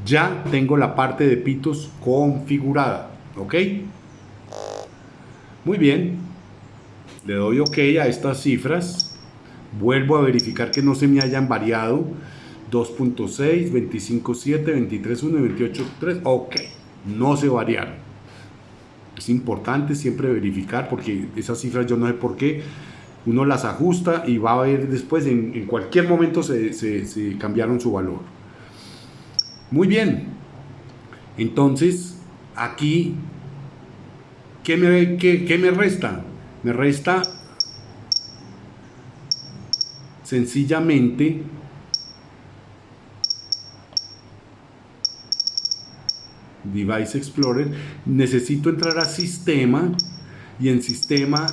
Ya tengo la parte de pitos configurada. Ok. Muy bien. Le doy OK a estas cifras. Vuelvo a verificar que no se me hayan variado. 2.6, 25.7, 23.1 y 28.3. Ok. No se variaron. Es importante siempre verificar porque esas cifras yo no sé por qué. Uno las ajusta y va a ver después, en cualquier momento se cambiaron su valor. Muy bien. Entonces, aquí, ¿qué me resta? Me resta sencillamente Device Explorer. Necesito entrar a Sistema y en Sistema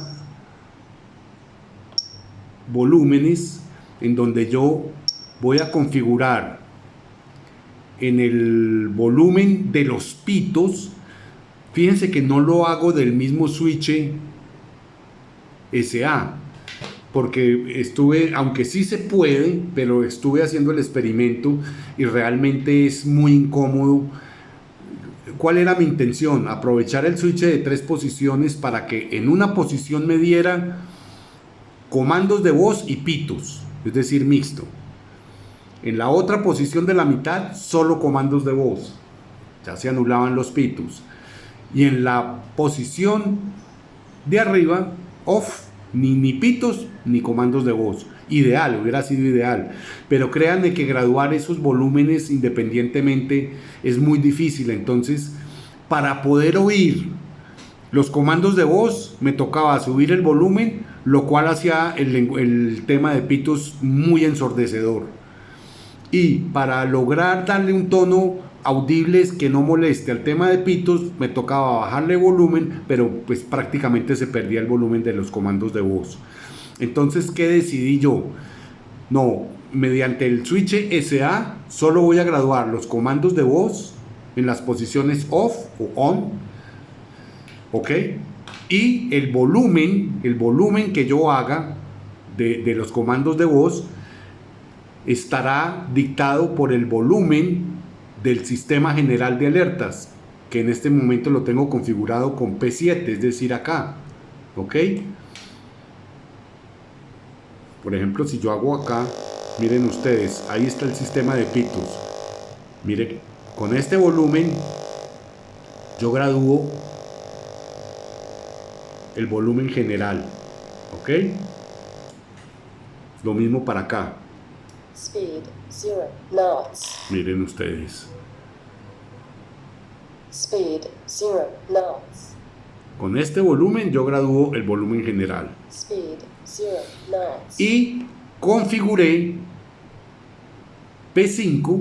Volúmenes, en donde yo voy a configurar en el volumen de los pitos. Fíjense que no lo hago del mismo switch SA, porque aunque sí se puede, pero estuve haciendo el experimento y realmente es muy incómodo. ¿Cuál era mi intención? Aprovechar el switch de 3 posiciones para que en una posición me diera comandos de voz y pitos, es decir, mixto. En la otra posición de la mitad, solo comandos de voz. Ya se anulaban los pitos. Y en la posición de arriba, off, ni pitos ni comandos de voz. Ideal, hubiera sido ideal. Pero créanme que graduar esos volúmenes independientemente es muy difícil. Entonces, para poder oír los comandos de voz, me tocaba subir el volumen, lo cual hacía el tema de pitos muy ensordecedor. Y para lograr darle un tono audible que no moleste al tema de pitos, me tocaba bajarle volumen, pero pues prácticamente se perdía el volumen de los comandos de voz. Entonces, ¿qué decidí yo? No, mediante el switch SA solo voy a graduar los comandos de voz en las posiciones off o on, ¿ok? Y el volumen que yo haga de los comandos de voz estará dictado por el volumen del sistema general de alertas, que en este momento lo tengo configurado con P7, es decir, acá, ¿ok? Por ejemplo, si yo hago acá, miren ustedes, ahí está el sistema de pitos. Miren, con este volumen yo gradúo el volumen general, ¿ok? Lo mismo para acá. Speed 0 knots. Miren ustedes. Speed 0 knots. Con este volumen yo gradúo el volumen general. Speed 0 knots. Y configuré P5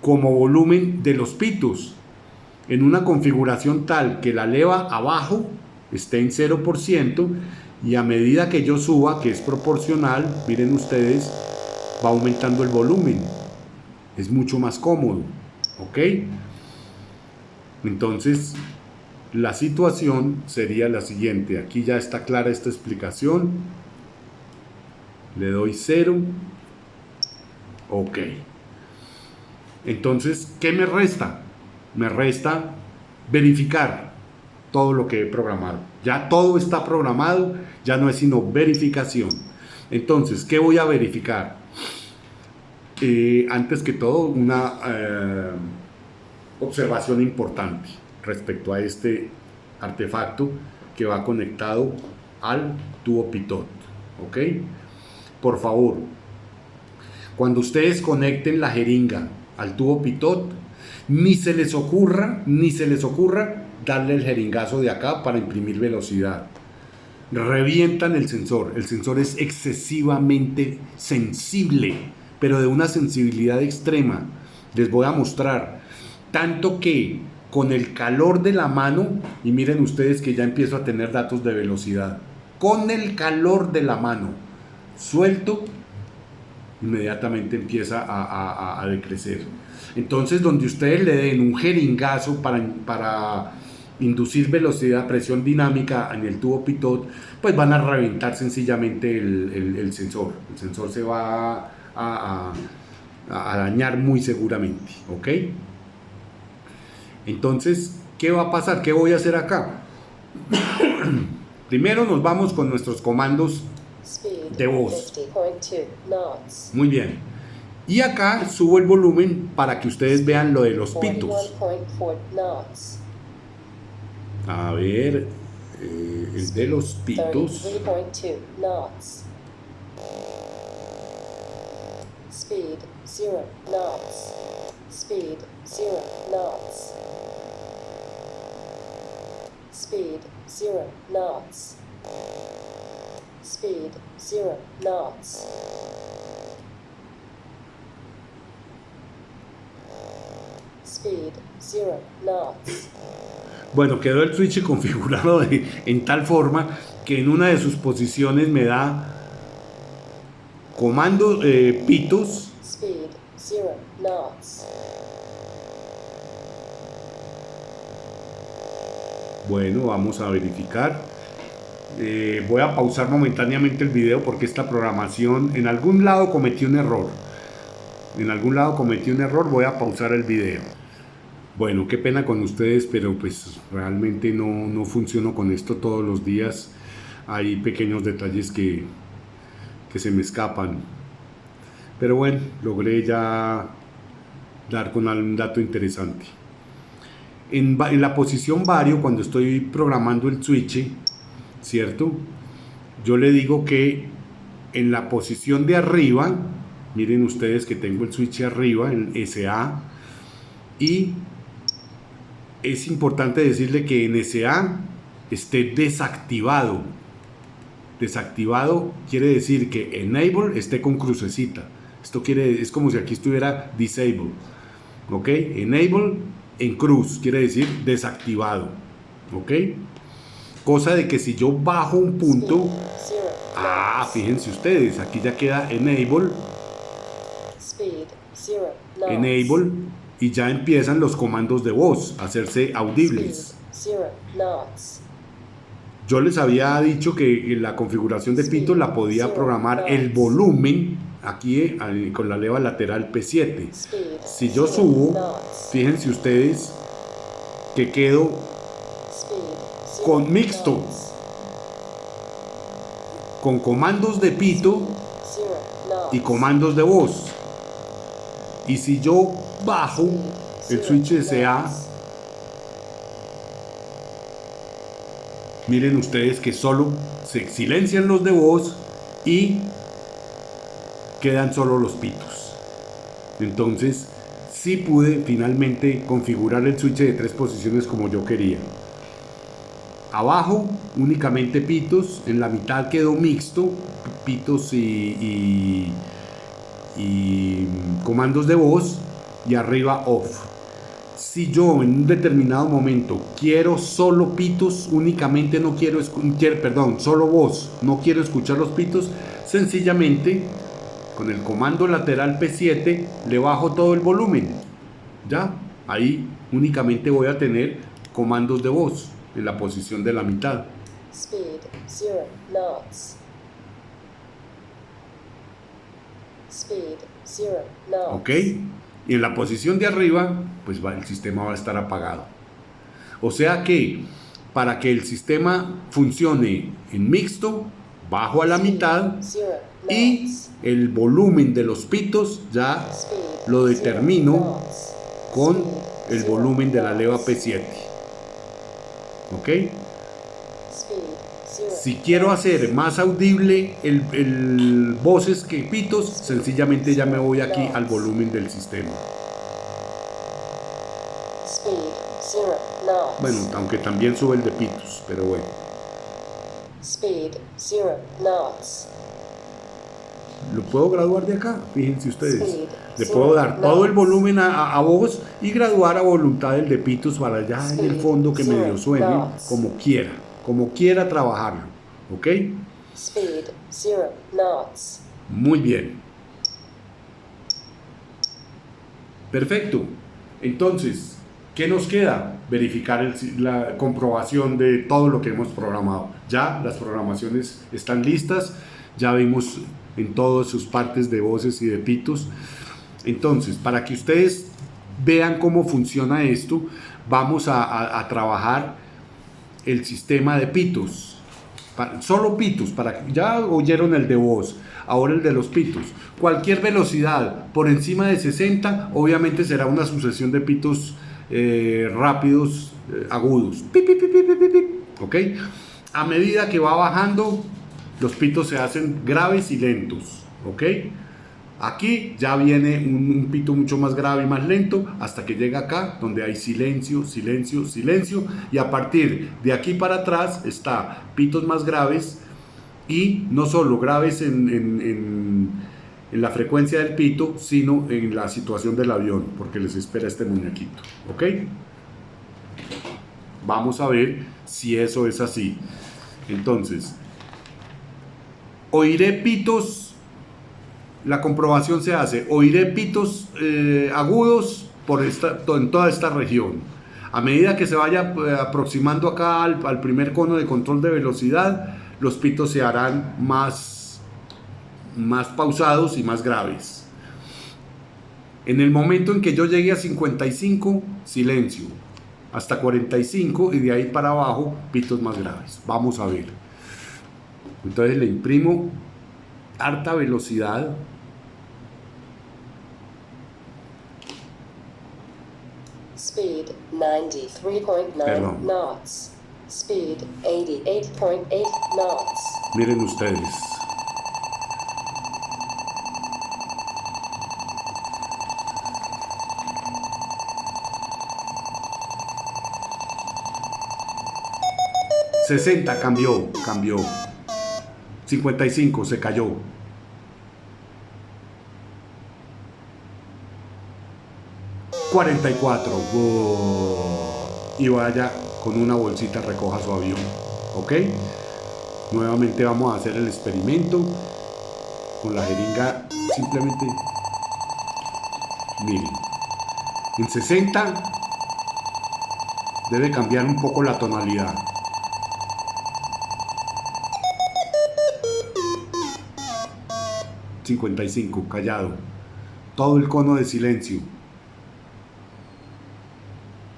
como volumen de los pitos en una configuración tal que la leva abajo esté en 0% y a medida que yo suba, que es proporcional, miren ustedes, va aumentando el volumen. Es mucho más cómodo, ¿ok? Entonces, la situación sería la siguiente. Aquí ya está clara esta explicación. Le doy 0. Ok. Entonces, ¿qué me resta? Me resta verificar todo lo que he programado. Ya todo está programado, ya no es sino verificación. Entonces, ¿qué voy a verificar? Antes que todo, una observación importante respecto a este artefacto que va conectado al tubo pitot. ¿Ok? Por favor, cuando ustedes conecten la jeringa al tubo pitot, ni se les ocurra darle el jeringazo de acá para imprimir velocidad. Revientan el sensor es excesivamente sensible, pero de una sensibilidad extrema. Les voy a mostrar, tanto que con el calor de la mano, y miren ustedes que ya empiezo a tener datos de velocidad, con el calor de la mano, suelto, inmediatamente empieza a decrecer. Entonces, donde ustedes le den un jeringazo para inducir velocidad, presión dinámica en el tubo pitot, pues van a reventar sencillamente el sensor. El sensor se va a dañar muy seguramente, ¿ok? Entonces, ¿qué va a pasar? ¿Qué voy a hacer acá? Primero nos vamos con nuestros comandos Speed de voz. 50.2 knots. Muy bien. Y acá subo el volumen para que ustedes vean lo de los pitos. 41.4 knots. A ver, el de los pitos. 33.2 knots. Speed 0 knots. Speed 0 knots. Speed 0 knots. Speed 0 knots. Speed 0 knots. Bueno, quedó el switch configurado en tal forma que en una de sus posiciones me da comando pitos. Speed 0 knots. Bueno, vamos a verificar. Voy a pausar momentáneamente el video porque esta programación en algún lado cometí un error. Voy a pausar el video. Bueno, qué pena con ustedes, pero pues realmente no funciono con esto todos los días. Hay pequeños detalles que se me escapan. Pero bueno, logré ya dar con algún dato interesante. En la posición vario, cuando estoy programando el switch, ¿cierto? Yo le digo que en la posición de arriba, miren ustedes que tengo el switch arriba, en SA, y es importante decirle que en SA esté desactivado. Desactivado quiere decir que enable esté con crucecita. Esto es como si aquí estuviera disable. ¿Ok? Enable en cruz quiere decir desactivado. ¿Ok? Cosa de que si yo bajo un punto, fíjense ustedes, aquí ya queda enable, y ya empiezan los comandos de voz a hacerse audibles. Yo les había dicho que en la configuración de pitos la podía programar el volumen aquí con la leva lateral P7. Si yo subo, fíjense ustedes que quedo con mixto, con comandos de pito y comandos de voz. Y si yo bajo el switch de SA, miren ustedes que solo se silencian los de voz y quedan solo los pitos. Entonces sí pude finalmente configurar el switch de 3 posiciones como yo quería. Abajo únicamente pitos, en la mitad quedó mixto, pitos y comandos de voz, y arriba off. Si yo en un determinado momento quiero solo pitos, únicamente no quiero solo voz, no quiero escuchar los pitos, sencillamente con el comando lateral P7 le bajo todo el volumen. Ya, ahí únicamente voy a tener comandos de voz en la posición de la mitad. Speed 0 knots. Speed 0 knots. ¿Ok? Y en la posición de arriba, pues el sistema va a estar apagado. O sea que para que el sistema funcione en mixto, bajo a la mitad, y el volumen de los pitos ya lo determino con el volumen de la leva P7. ¿Ok? Si quiero hacer más audible el voces que pitos, sencillamente ya me voy aquí al volumen del sistema. Bueno, aunque también sube el de pitos, pero bueno. Speed 0 knots. Lo puedo graduar de acá, fíjense ustedes. Le puedo dar todo el volumen a voz y graduar a voluntad el de pitos para allá en el fondo que medio suene, como quiera trabajarlo. ¿Ok? Speed 0 knots. Muy bien. Perfecto. Entonces, ¿qué nos queda? Verificar la comprobación de todo lo que hemos programado. Ya las programaciones están listas, ya vimos en todas sus partes de voces y de pitos. Entonces, para que ustedes vean cómo funciona esto, vamos a trabajar el sistema de pitos. Solo pitos, ya oyeron el de voz, ahora el de los pitos. Cualquier velocidad por encima de 60, obviamente será una sucesión de pitos rápidos, agudos. Pip, pip, pip, pip, pip, pip. ¿Ok? A medida que va bajando, los pitos se hacen graves y lentos. ¿Ok? Aquí ya viene un pito mucho más grave y más lento hasta que llega acá donde hay silencio, silencio, silencio, y a partir de aquí para atrás está pitos más graves, y no solo graves en la frecuencia del pito, sino en la situación del avión, porque les espera este muñequito. ¿Ok? Vamos a ver si eso es así. Entonces, oiré pitos. La comprobación se hace, oiré pitos agudos en toda esta región. A medida que se vaya aproximando acá al primer cono de control de velocidad, los pitos se harán más pausados y más graves. En el momento en que yo llegue a 55, silencio. Hasta 45 y de ahí para abajo, pitos más graves. Vamos a ver. Entonces le imprimo harta velocidad. Speed 93.9 knots. Speed 88.8 knots. Miren ustedes. ...60 cambió. 55 se cayó. 44. Y vaya con una bolsita, recoja su avión. ¿Ok? Nuevamente vamos a hacer el experimento con la jeringa. Simplemente miren, en 60 debe cambiar un poco la tonalidad. ...55, callado. Todo el cono de silencio.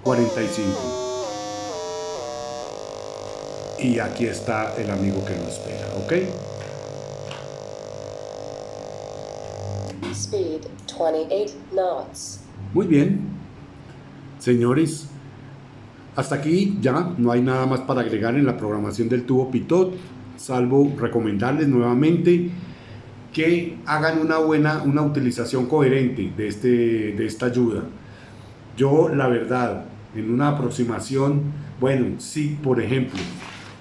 45. Y aquí está el amigo que lo espera, ¿ok? Speed 28 knots. Muy bien. Señores, hasta aquí ya no hay nada más para agregar en la programación del tubo Pitot, salvo recomendarles nuevamente que hagan una utilización coherente de esta ayuda. Yo, la verdad, en una aproximación, bueno, sí, por ejemplo,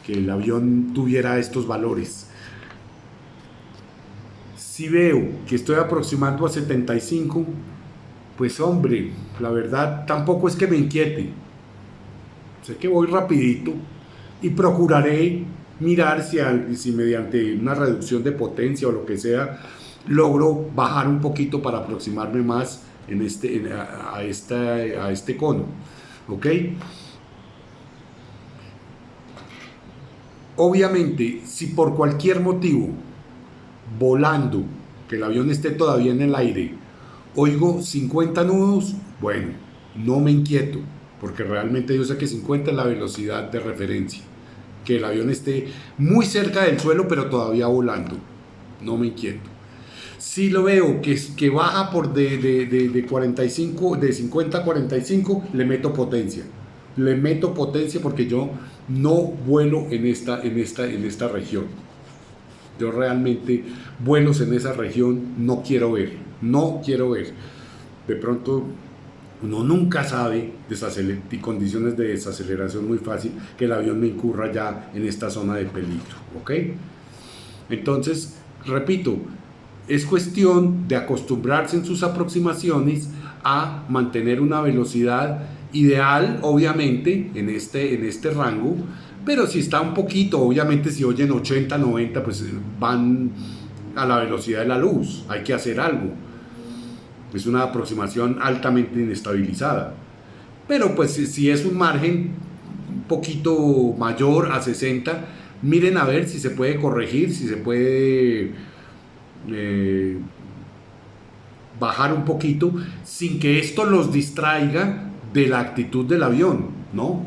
que el avión tuviera estos valores. Si veo que estoy aproximando a 75, pues hombre, la verdad tampoco es que me inquiete. Sé que voy rapidito y procuraré mirar si mediante una reducción de potencia o lo que sea, logro bajar un poquito para aproximarme más a este cono. ¿Ok? Obviamente, si por cualquier motivo, volando, que el avión esté todavía en el aire, oigo 50 nudos, bueno, no me inquieto, porque realmente yo sé que 50 es la velocidad de referencia. Que el avión esté muy cerca del suelo, pero todavía volando, no me inquieto. Si lo veo que baja por de 45, de 50 a 45, le meto potencia. Le meto potencia porque yo no vuelo en esta región. Yo realmente vuelos en esa región no quiero ver. De pronto uno nunca sabe y condiciones de desaceleración muy fácil que el avión me incurra ya en esta zona de peligro. ¿Ok? Entonces, repito, es cuestión de acostumbrarse en sus aproximaciones a mantener una velocidad ideal, obviamente, en este rango, pero si está un poquito, obviamente si oyen 80, 90, pues van a la velocidad de la luz, hay que hacer algo. Es una aproximación altamente inestabilizada. Pero pues si es un margen un poquito mayor a 60, miren a ver si se puede corregir, si se puede bajar un poquito sin que esto los distraiga de la actitud del avión, ¿no?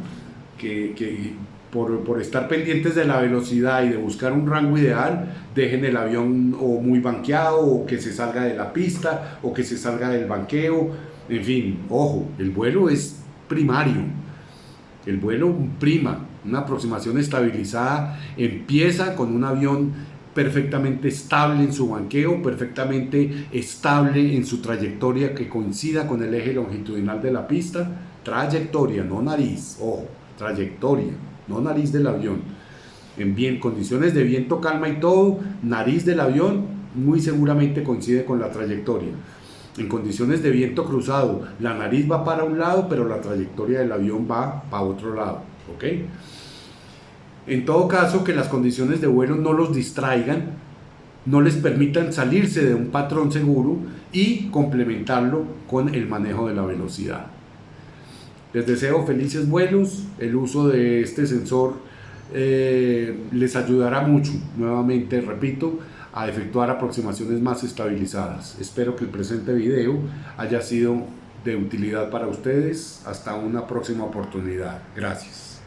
Que por estar pendientes de la velocidad y de buscar un rango ideal, dejen el avión o muy banqueado, o que se salga de la pista, o que se salga del banqueo. En fin, ojo, el vuelo es primario. El vuelo prima. Una aproximación estabilizada empieza con un avión perfectamente estable en su banqueo, perfectamente estable en su trayectoria que coincida con el eje longitudinal de la pista. Trayectoria, no nariz, ojo, trayectoria, no nariz del avión. En bien, condiciones de viento, calma y todo, nariz del avión muy seguramente coincide con la trayectoria. En condiciones de viento cruzado, la nariz va para un lado, pero la trayectoria del avión va para otro lado, ¿ok? En todo caso, que las condiciones de vuelo no los distraigan, no les permitan salirse de un patrón seguro y complementarlo con el manejo de la velocidad. Les deseo felices vuelos. El uso de este sensor les ayudará mucho, nuevamente repito, a efectuar aproximaciones más estabilizadas. Espero que el presente video haya sido de utilidad para ustedes. Hasta una próxima oportunidad. Gracias.